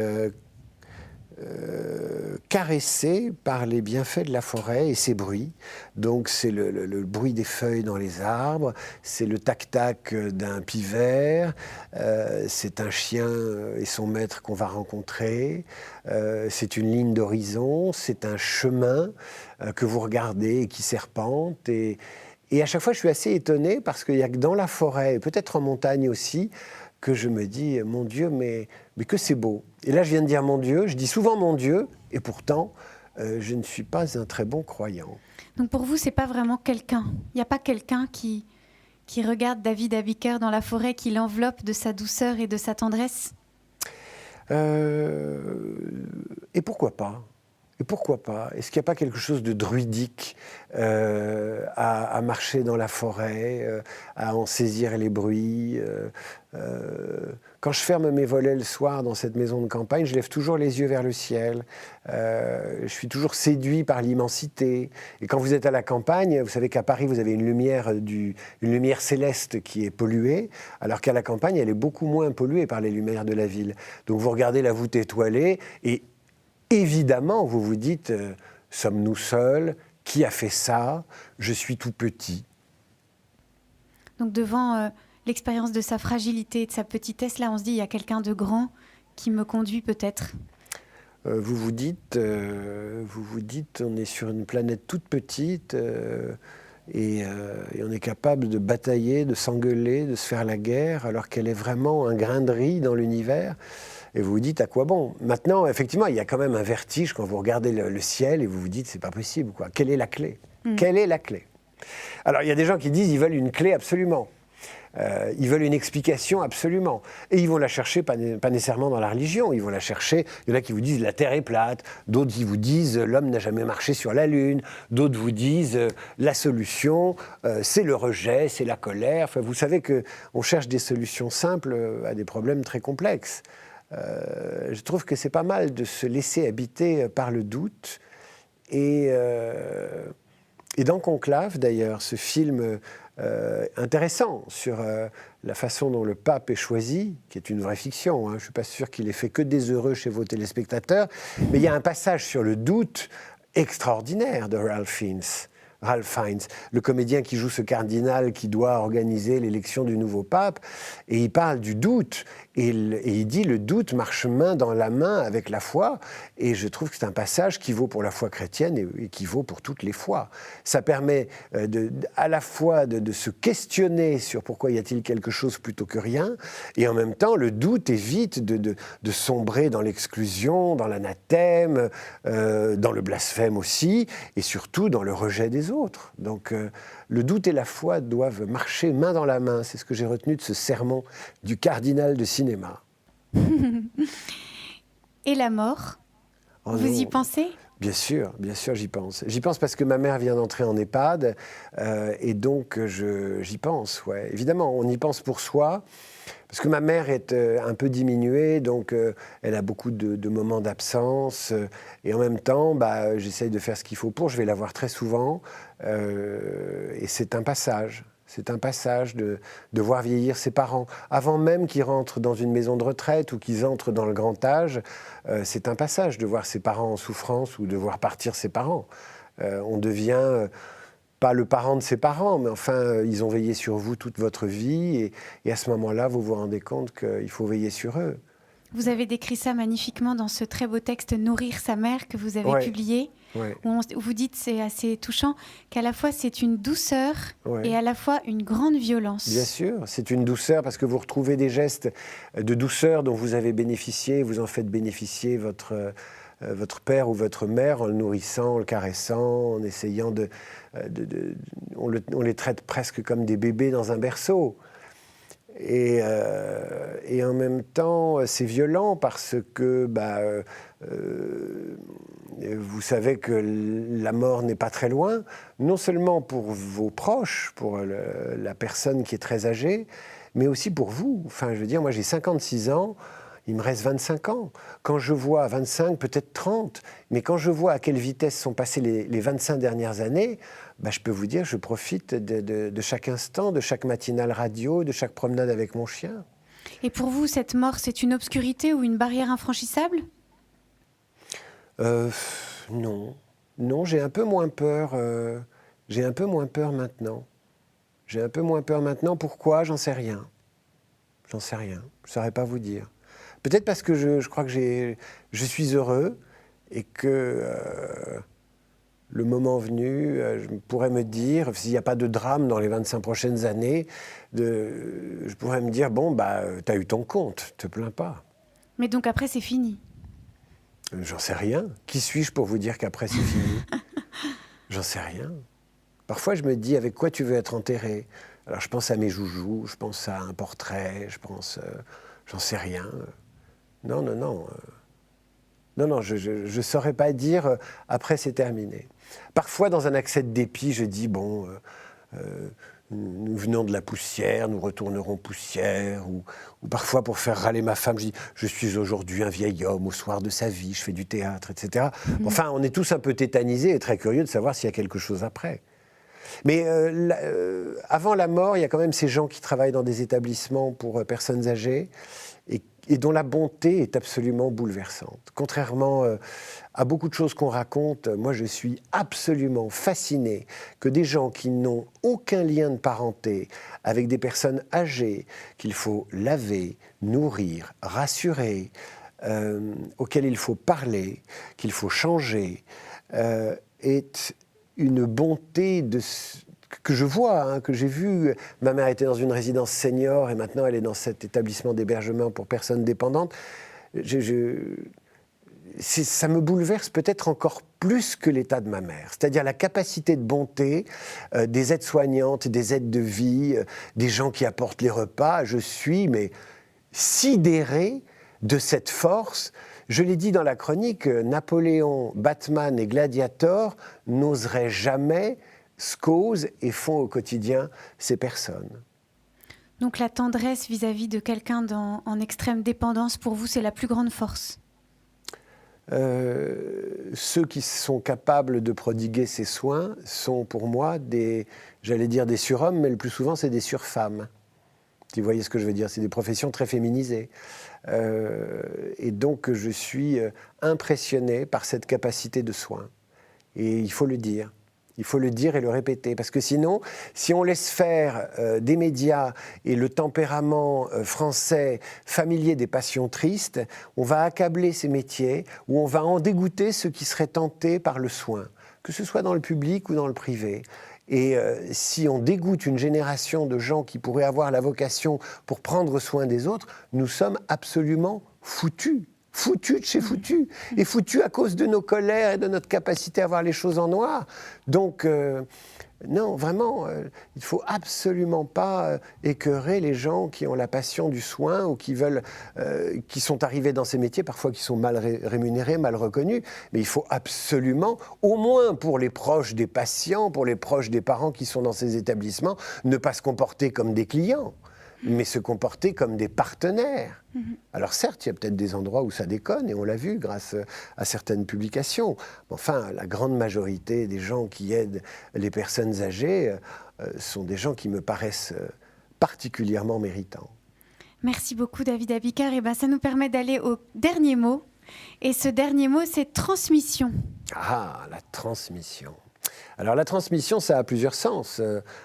B: caressé par les bienfaits de la forêt et ses bruits. Donc c'est le bruit des feuilles dans les arbres, c'est le tac-tac d'un pivert, c'est un chien et son maître qu'on va rencontrer, c'est une ligne d'horizon, c'est un chemin que vous regardez et qui serpente. Et à chaque fois, je suis assez étonné parce qu'il n'y a que dans la forêt, et peut-être en montagne aussi, que je me dis, mon Dieu, mais que c'est beau. Et là, je viens de dire mon Dieu, je dis souvent mon Dieu, et pourtant, je ne suis pas un très bon croyant.
A: Donc pour vous, c'est pas vraiment quelqu'un. Il n'y a pas quelqu'un qui qui regarde David Abiker dans la forêt, qui l'enveloppe de sa douceur et de sa tendresse?
B: Et pourquoi pas? Et pourquoi pas? Est-ce qu'il n'y a pas quelque chose de druidique à marcher dans la forêt, à en saisir les bruits? Quand je ferme mes volets le soir dans cette maison de campagne, je lève toujours les yeux vers le ciel. Je suis toujours séduit par l'immensité. Et quand vous êtes à la campagne, vous savez qu'à Paris, vous avez une lumière céleste qui est polluée, alors qu'à la campagne, elle est beaucoup moins polluée par les lumières de la ville. Donc vous regardez la voûte étoilée et évidemment, vous vous dites, sommes-nous seuls? Qui a fait ça? Je suis tout petit.
A: Donc devant l'expérience de sa fragilité et de sa petitesse, là, on se dit, il y a quelqu'un de grand qui me conduit peut-être.
B: Vous vous dites, on est sur une planète toute petite et on est capable de batailler, de s'engueuler, de se faire la guerre, alors qu'elle est vraiment un grain de riz dans l'univers. Et vous vous dites, à quoi bon? Maintenant, effectivement, il y a quand même un vertige quand vous regardez le ciel et vous vous dites, c'est pas possible, quoi. Quelle est la clé? Quelle est la clé? Alors, il y a des gens qui disent, ils veulent une clé absolument. Ils veulent une explication absolument. Et ils vont la chercher, pas nécessairement dans la religion, ils vont la chercher, il y en a qui vous disent, la Terre est plate, d'autres qui vous disent, l'homme n'a jamais marché sur la Lune, d'autres vous disent, la solution, c'est le rejet, c'est la colère. Enfin, vous savez qu'on cherche des solutions simples à des problèmes très complexes. Je trouve que c'est pas mal de se laisser habiter par le doute. Et dans Conclave, d'ailleurs, ce film intéressant sur la façon dont le pape est choisi, qui est une vraie fiction, hein, je ne suis pas sûr qu'il ait fait que des heureux chez vos téléspectateurs, mais il y a un passage sur le doute extraordinaire de Ralph Fiennes, le comédien qui joue ce cardinal qui doit organiser l'élection du nouveau pape, et il parle du doute, et il dit le doute marche main dans la main avec la foi, et je trouve que c'est un passage qui vaut pour la foi chrétienne et qui vaut pour toutes les foi. Ça permet à la fois de se questionner sur pourquoi y a-t-il quelque chose plutôt que rien, et en même temps le doute évite de sombrer dans l'exclusion, dans l'anathème, dans le blasphème aussi, et surtout dans le rejet des autres. Donc le doute et la foi doivent marcher main dans la main. C'est ce que j'ai retenu de ce sermon du cardinal de cinéma.
A: Et la mort, vous y pensez ?
B: Bien sûr, j'y pense. J'y pense parce que ma mère vient d'entrer en EHPAD et donc j'y pense. Ouais. Évidemment, on y pense pour soi. Parce que ma mère est un peu diminuée, donc elle a beaucoup de moments d'absence. Et en même temps, j'essaye de faire ce qu'il faut pour. Je vais la voir très souvent. Et c'est un passage. C'est un passage de voir vieillir ses parents. Avant même qu'ils rentrent dans une maison de retraite ou qu'ils entrent dans le grand âge, c'est un passage de voir ses parents en souffrance ou de voir partir ses parents. On devient... pas le parent de ses parents, mais enfin, ils ont veillé sur vous toute votre vie, et à ce moment-là, vous vous rendez compte qu'il faut veiller sur eux.
A: Vous avez décrit ça magnifiquement dans ce très beau texte « Nourrir sa mère » que vous avez publié, où vous dites, c'est assez touchant, qu'à la fois c'est une douceur et à la fois une grande violence.
B: Bien sûr, c'est une douceur parce que vous retrouvez des gestes de douceur dont vous avez bénéficié, vous en faites bénéficier votre père ou votre mère en le nourrissant, en le caressant, en essayant on les traite presque comme des bébés dans un berceau. Et en même temps, c'est violent parce que vous savez que la mort n'est pas très loin, non seulement pour vos proches, pour la personne qui est très âgée, mais aussi pour vous. Enfin, je veux dire, moi j'ai 56 ans, il me reste 25 ans. Quand je vois 25, peut-être 30, mais quand je vois à quelle vitesse sont passées les 25 dernières années, je peux vous dire, je profite de chaque instant, de chaque matinale radio, de chaque promenade avec mon chien.
A: Et pour vous, cette mort, c'est une obscurité ou une barrière infranchissable ?
B: Non. Non, j'ai un peu moins peur. J'ai un peu moins peur maintenant. J'ai un peu moins peur maintenant. Pourquoi ? J'en sais rien. J'en sais rien. Je ne saurais pas vous dire. Peut-être parce que je crois que je suis heureux et que le moment venu, je pourrais me dire, s'il n'y a pas de drame dans les 25 prochaines années, je pourrais me dire, t'as eu ton compte, te plains pas.
A: Mais donc après, c'est fini ?
B: J'en sais rien. Qui suis-je pour vous dire qu'après, c'est fini ? J'en sais rien. Parfois, je me dis, avec quoi tu veux être enterré ? Alors je pense à mes joujoux, je pense à un portrait, je pense, j'en sais rien. Non, je ne saurais pas dire après c'est terminé. Parfois, dans un accès de dépit, je dis bon, nous venons de la poussière, nous retournerons poussière. Ou parfois, pour faire râler ma femme, je dis je suis aujourd'hui un vieil homme au soir de sa vie, je fais du théâtre, etc. Enfin, on est tous un peu tétanisés et très curieux de savoir s'il y a quelque chose après. Mais avant la mort, il y a quand même ces gens qui travaillent dans des établissements pour personnes âgées et dont la bonté est absolument bouleversante. Contrairement à beaucoup de choses qu'on raconte, moi je suis absolument fasciné que des gens qui n'ont aucun lien de parenté avec des personnes âgées qu'il faut laver, nourrir, rassurer, auxquelles il faut parler, qu'il faut changer, aient une bonté que je vois, que j'ai vu. Ma mère était dans une résidence senior et maintenant elle est dans cet établissement d'hébergement pour personnes dépendantes. Ça me bouleverse peut-être encore plus que l'état de ma mère. C'est-à-dire la capacité de bonté des aides-soignantes, des aides de vie, des gens qui apportent les repas. Je suis sidéré de cette force. Je l'ai dit dans la chronique, Napoléon, Batman et Gladiator n'oseraient jamais ce qu'osent et font au quotidien ces personnes.
A: Donc la tendresse vis-à-vis de quelqu'un en extrême dépendance, pour vous, c'est la plus grande force ?
B: Ceux qui sont capables de prodiguer ces soins sont pour moi des surhommes, mais le plus souvent c'est des surfemmes. Si vous voyez ce que je veux dire, c'est des professions très féminisées. Et donc je suis impressionné par cette capacité de soin. Et il faut le dire. Il faut le dire et le répéter, parce que sinon, si on laisse faire des médias et le tempérament français familier des passions tristes, on va accabler ces métiers ou on va en dégoûter ceux qui seraient tentés par le soin, que ce soit dans le public ou dans le privé. Et si on dégoûte une génération de gens qui pourraient avoir la vocation pour prendre soin des autres, nous sommes absolument foutus. Foutus de chez foutus, et foutus à cause de nos colères et de notre capacité à voir les choses en noir. Donc, non, vraiment, il ne faut absolument pas écœurer les gens qui ont la passion du soin ou qui sont arrivés dans ces métiers, parfois qui sont mal rémunérés, mal reconnus. Mais il faut absolument, au moins pour les proches des patients, pour les proches des parents qui sont dans ces établissements, ne pas se comporter comme des clients, mais se comporter comme des partenaires. Alors certes, il y a peut-être des endroits où ça déconne, et on l'a vu grâce à certaines publications. Enfin, la grande majorité des gens qui aident les personnes âgées sont des gens qui me paraissent particulièrement méritants.
A: Merci beaucoup David Abiker. Et ça nous permet d'aller au dernier mot. Et ce dernier mot, c'est transmission.
B: Ah, la transmission. Alors la transmission, ça a plusieurs sens.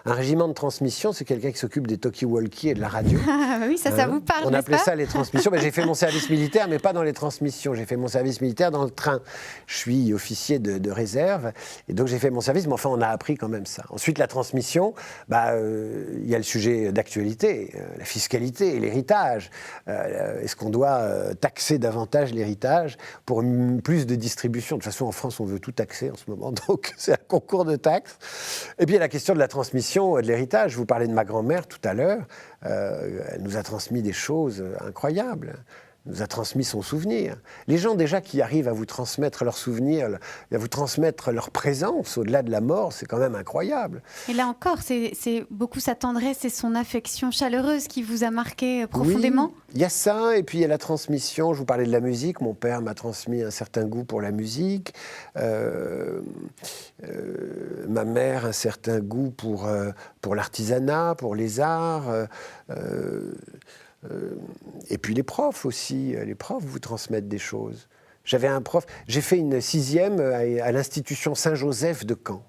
B: Un régiment de transmission, c'est quelqu'un qui s'occupe des talkie-walkie et de la radio.
A: Ah oui, ça vous parle,
B: on appelait
A: pas
B: ça les transmissions. J'ai fait mon service militaire, mais pas dans les transmissions. J'ai fait mon service militaire dans le train. Je suis officier de réserve, et donc j'ai fait mon service, mais enfin on a appris quand même ça. Ensuite, la transmission, y a le sujet d'actualité, la fiscalité et l'héritage. Est-ce qu'on doit taxer davantage l'héritage pour plus de distribution ? De toute façon, en France, on veut tout taxer en ce moment, donc c'est un concours de taxes. Et puis, il y a la question de la transmission de l'héritage. Je vous parlais de ma grand-mère tout à l'heure. Elle nous a transmis des choses incroyables. Elle nous a transmis son souvenir. Les gens déjà qui arrivent à vous transmettre leurs souvenirs, à vous transmettre leur présence au-delà de la mort, c'est quand même incroyable.
A: Et là encore, c'est beaucoup sa tendresse et son affection chaleureuse qui vous a marqué profondément.
B: Oui, il y a ça, et puis il y a la transmission. Je vous parlais de la musique. Mon père m'a transmis un certain goût pour la musique. Ma mère, un certain goût pour l'artisanat, pour les arts. Et puis les profs aussi. Les profs vous transmettent des choses. J'avais un prof, j'ai fait une 6e à l'institution Saint-Joseph de Caen.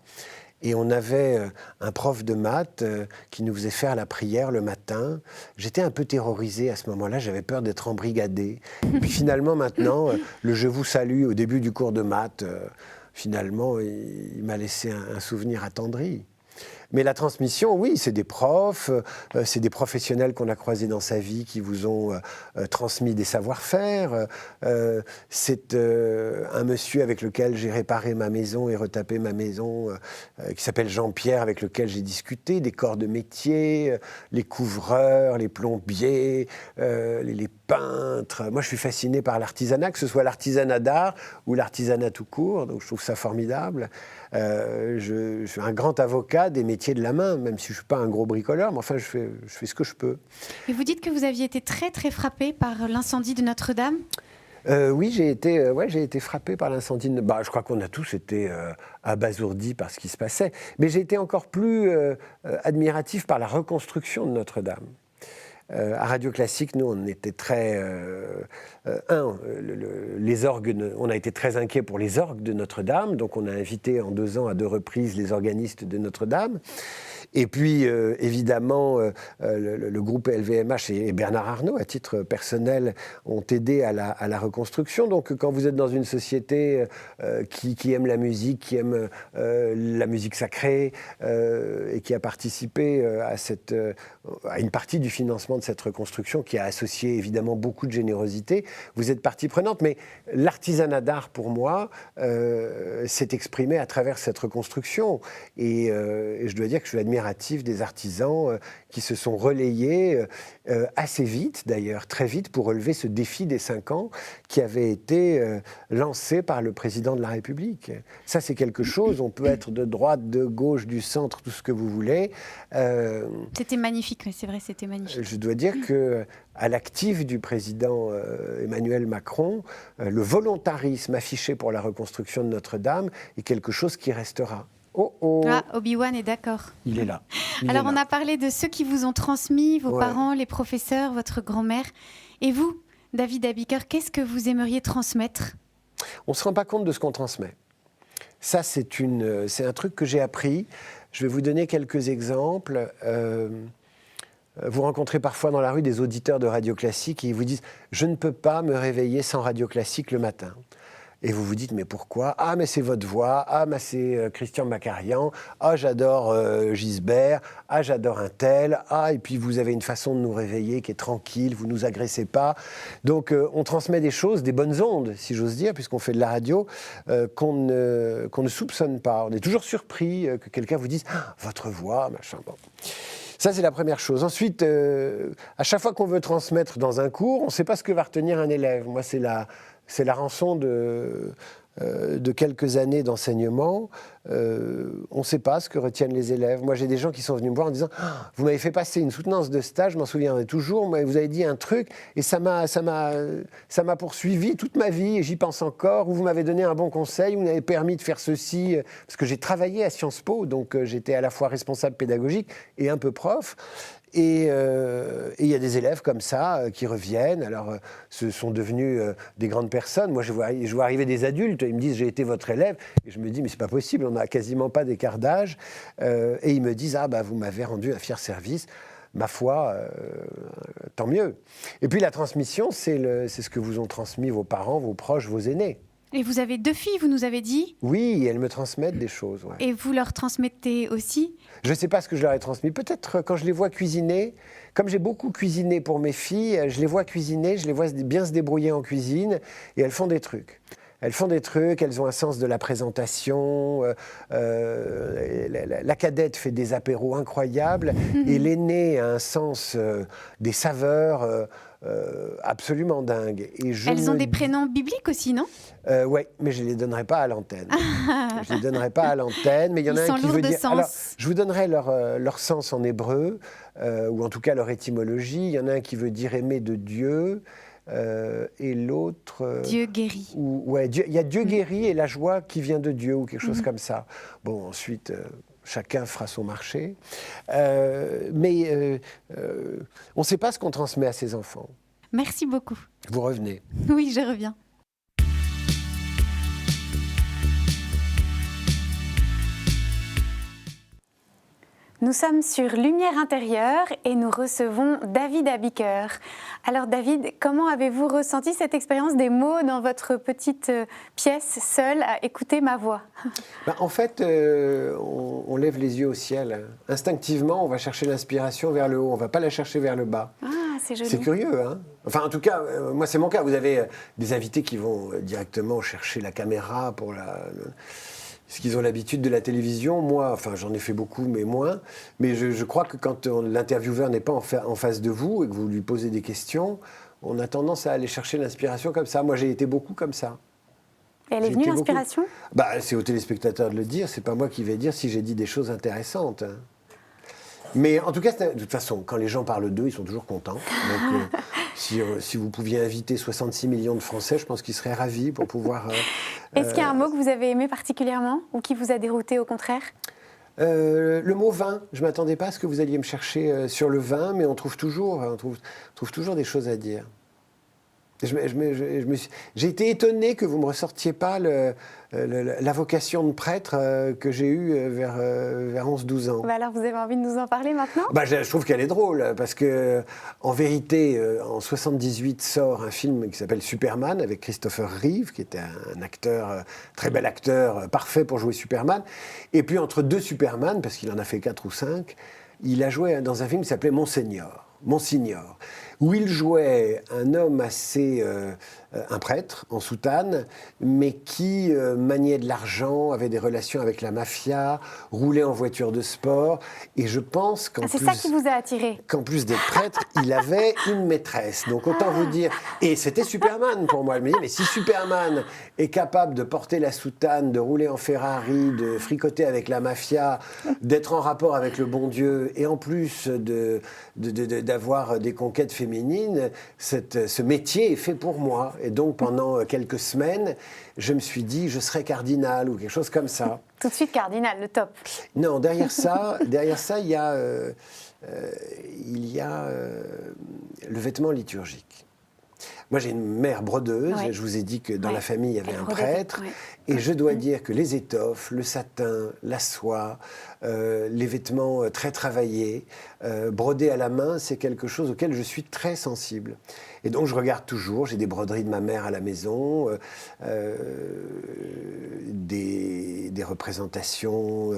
B: Et on avait un prof de maths qui nous faisait faire la prière le matin. J'étais un peu terrorisé à ce moment-là, j'avais peur d'être embrigadé. Et puis finalement, maintenant, le « je vous salue » au début du cours de maths, finalement, il m'a laissé un souvenir attendri. Mais la transmission, oui, c'est des profs, c'est des professionnels qu'on a croisés dans sa vie qui vous ont transmis des savoir-faire. C'est un monsieur avec lequel j'ai réparé ma maison et retapé ma maison, qui s'appelle Jean-Pierre, avec lequel j'ai discuté des corps de métier, les couvreurs, les plombiers, les peintres. Moi, je suis fasciné par l'artisanat, que ce soit l'artisanat d'art ou l'artisanat tout court, donc je trouve ça formidable. Je suis un grand avocat des métiers de la main, même si je ne suis pas un gros bricoleur, mais enfin, je fais ce que je peux.
A: Et vous dites que vous aviez été très, très frappé par l'incendie de Notre-Dame ?
B: Oui, j'ai été frappé par l'incendie. Je crois qu'on a tous été abasourdis par ce qui se passait. Mais j'ai été encore plus admiratif par la reconstruction de Notre-Dame. À Radio Classique, nous, on était très... les orgues, on a été très inquiets pour les orgues de Notre-Dame, donc on a invité en 2 ans à 2 reprises les organistes de Notre-Dame. Et puis, évidemment, le groupe LVMH et Bernard Arnault, à titre personnel, ont aidé à la reconstruction. Donc, quand vous êtes dans une société qui aime la musique, qui aime la musique sacrée, et qui a participé à une partie du financement de cette reconstruction, qui a associé évidemment beaucoup de générosité, vous êtes partie prenante. Mais l'artisanat d'art, pour moi, s'est exprimé à travers cette reconstruction. Et je dois dire que je suis admiratif des artisans qui se sont relayés assez vite, d'ailleurs, très vite, pour relever ce défi des 5 ans qui avait été lancé par le président de la République. Ça, c'est quelque chose, on peut être de droite, de gauche, du centre, tout ce que vous voulez.
A: C'était magnifique, mais c'est vrai, c'était magnifique.
B: Je dois dire qu'à l'actif du président Emmanuel Macron, le volontarisme affiché pour la reconstruction de Notre-Dame est quelque chose qui restera.
A: Ah, Obi-Wan est d'accord.
B: Il est là.
A: Alors, on a parlé de ceux qui vous ont transmis, vos parents, les professeurs, votre grand-mère. Et vous, David Abiker, qu'est-ce que vous aimeriez transmettre ?
B: On ne se rend pas compte de ce qu'on transmet. Ça, c'est un truc que j'ai appris. Je vais vous donner quelques exemples. Vous rencontrez parfois dans la rue des auditeurs de Radio Classique et ils vous disent « Je ne peux pas me réveiller sans Radio Classique le matin ». Et vous vous dites, mais pourquoi ? Ah, mais c'est votre voix. Ah, mais c'est Christian Macarian. Ah, j'adore Gisbert. Ah, j'adore un tel. Ah, et puis vous avez une façon de nous réveiller qui est tranquille, vous ne nous agressez pas. Donc, on transmet des choses, des bonnes ondes, si j'ose dire, puisqu'on fait de la radio, qu'on ne soupçonne pas. On est toujours surpris que quelqu'un vous dise, ah, votre voix, machin. Bon. Ça, c'est la première chose. Ensuite, à chaque fois qu'on veut transmettre dans un cours, on ne sait pas ce que va retenir un élève. Moi, c'est la rançon de quelques années d'enseignement. On ne sait pas ce que retiennent les élèves. Moi, j'ai des gens qui sont venus me voir en disant « Vous m'avez fait passer une soutenance de stage, je m'en souviendrai toujours, mais vous avez dit un truc et ça m'a poursuivi toute ma vie et j'y pense encore. Ou vous m'avez donné un bon conseil, vous m'avez permis de faire ceci. » Parce que j'ai travaillé à Sciences Po, donc j'étais à la fois responsable pédagogique et un peu prof. Et il y a des élèves comme ça qui reviennent. Alors, ce sont devenus des grandes personnes. Moi, je vois arriver des adultes. Ils me disent, j'ai été votre élève. Et je me dis, mais c'est pas possible. On n'a quasiment pas d'écart d'âge. Et ils me disent, ah, bah, vous m'avez rendu un fier service. Ma foi, tant mieux. Et puis, la transmission, c'est ce que vous ont transmis vos parents, vos proches, vos aînés.
A: Et vous avez 2 filles, vous nous avez dit ?
B: Oui, elles me transmettent des choses. Ouais.
A: Et vous leur transmettez aussi ?
B: Je ne sais pas ce que je leur ai transmis. Peut-être quand je les vois cuisiner, comme j'ai beaucoup cuisiné pour mes filles, je les vois cuisiner, je les vois bien se débrouiller en cuisine et elles font des trucs. Elles font des trucs, elles ont un sens de la présentation. La cadette fait des apéros incroyables et l'aînée a un sens des saveurs absolument dingue. Et
A: elles ont des prénoms bibliques aussi, non ?
B: Oui, mais je ne les donnerai pas à l'antenne. Je ne les donnerai pas à l'antenne, mais il y en a un qui veut dire... Alors, je vous donnerai leur sens en hébreu, ou en tout cas leur étymologie. Il y en a un qui veut dire aimer de Dieu, et l'autre...
A: Dieu guérit.
B: Il y a Dieu guérit et la joie qui vient de Dieu, ou quelque chose comme ça. Bon, ensuite... Chacun fera son marché. Mais on ne sait pas ce qu'on transmet à ses enfants.
A: Merci beaucoup.
B: Vous revenez.
A: Oui, je reviens. Nous sommes sur Lumière intérieure et nous recevons David Abiker. Alors David, comment avez-vous ressenti cette expérience des mots dans votre petite pièce seule à écouter ma voix?
B: En fait, on lève les yeux au ciel. Instinctivement, on va chercher l'inspiration vers le haut, on ne va pas la chercher vers le bas.
A: Ah, c'est joli.
B: C'est curieux, hein? Enfin, en tout cas, moi, c'est mon cas. Vous avez des invités qui vont directement chercher la caméra pour parce qu'ils ont l'habitude de la télévision. Moi, enfin, j'en ai fait beaucoup, mais moins. Mais je crois que quand l'intervieweur n'est pas en face de vous et que vous lui posez des questions, on a tendance à aller chercher l'inspiration comme ça. Moi, j'ai été beaucoup comme ça.
A: Et elle est venue, l'inspiration ?
B: C'est aux téléspectateurs de le dire. C'est pas moi qui vais dire si j'ai dit des choses intéressantes. Mais en tout cas, de toute façon, quand les gens parlent d'eux, ils sont toujours contents. Donc, si vous pouviez inviter 66 millions de Français, je pense qu'ils seraient ravis pour pouvoir...
A: Est-ce qu'il y a un mot que vous avez aimé particulièrement ou qui vous a dérouté au contraire ?
B: Le mot vin. Je ne m'attendais pas à ce que vous alliez me chercher sur le vin, mais on trouve toujours des choses à dire. J'ai été étonné que vous ne me ressortiez pas la vocation de prêtre que j'ai eue vers 11-12 ans.
A: Alors, vous avez envie de nous en parler maintenant ?
B: Je trouve qu'elle est drôle, parce que en vérité, en 78 sort un film qui s'appelle Superman, avec Christopher Reeve, qui était un acteur, très bel acteur, parfait pour jouer Superman. Et puis, entre deux Superman, parce qu'il en a fait 4 ou 5, il a joué dans un film qui s'appelait Monsignor, où il jouait un homme un prêtre en soutane, mais qui maniait de l'argent, avait des relations avec la mafia, roulait en voiture de sport. Et je pense qu'en
A: c'est ça qui vous a attiré.
B: Qu'en plus d'être prêtre, il avait une maîtresse. Donc autant vous dire... Et c'était Superman pour moi. Je me dis, mais si Superman est capable de porter la soutane, de rouler en Ferrari, de fricoter avec la mafia, d'être en rapport avec le bon Dieu, et en plus d'avoir des conquêtes féminines, ce métier est fait pour moi. Et donc, pendant quelques semaines, je me suis dit, je serai cardinal ou quelque chose comme ça.
A: Tout de suite cardinal, le top.
B: Non, derrière ça, il y a, le vêtement liturgique. Moi, j'ai une mère brodeuse. Ouais. Je vous ai dit que dans la famille, il y avait un prêtre. Ouais. Et je dois dire que les étoffes, le satin, la soie, les vêtements très travaillés, brodés à la main, c'est quelque chose auquel je suis très sensible. Et donc, je regarde toujours. J'ai des broderies de ma mère à la maison, des représentations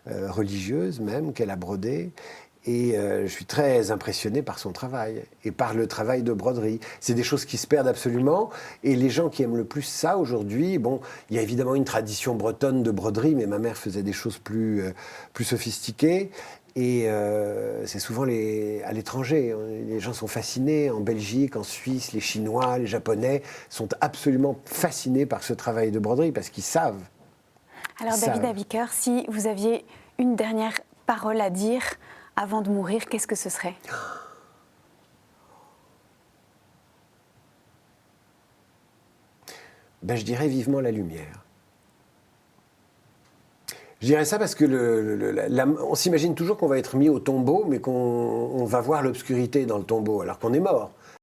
B: religieuses même qu'elle a brodées. Et je suis très impressionné par son travail et par le travail de broderie. C'est des choses qui se perdent absolument. Et les gens qui aiment le plus ça aujourd'hui, il y a évidemment une tradition bretonne de broderie, mais ma mère faisait des choses plus sophistiquées. Et c'est souvent à l'étranger. Les gens sont fascinés en Belgique, en Suisse, les Chinois, les Japonais sont absolument fascinés par ce travail de broderie parce qu'ils savent.
A: Alors David Abiker, si vous aviez une dernière parole à dire avant de mourir, qu'est-ce que ce serait ?
B: Je dirais vivement la lumière. Je dirais ça parce que on s'imagine toujours qu'on va être mis au tombeau, mais qu'on va voir l'obscurité dans le tombeau, alors qu'on est mort.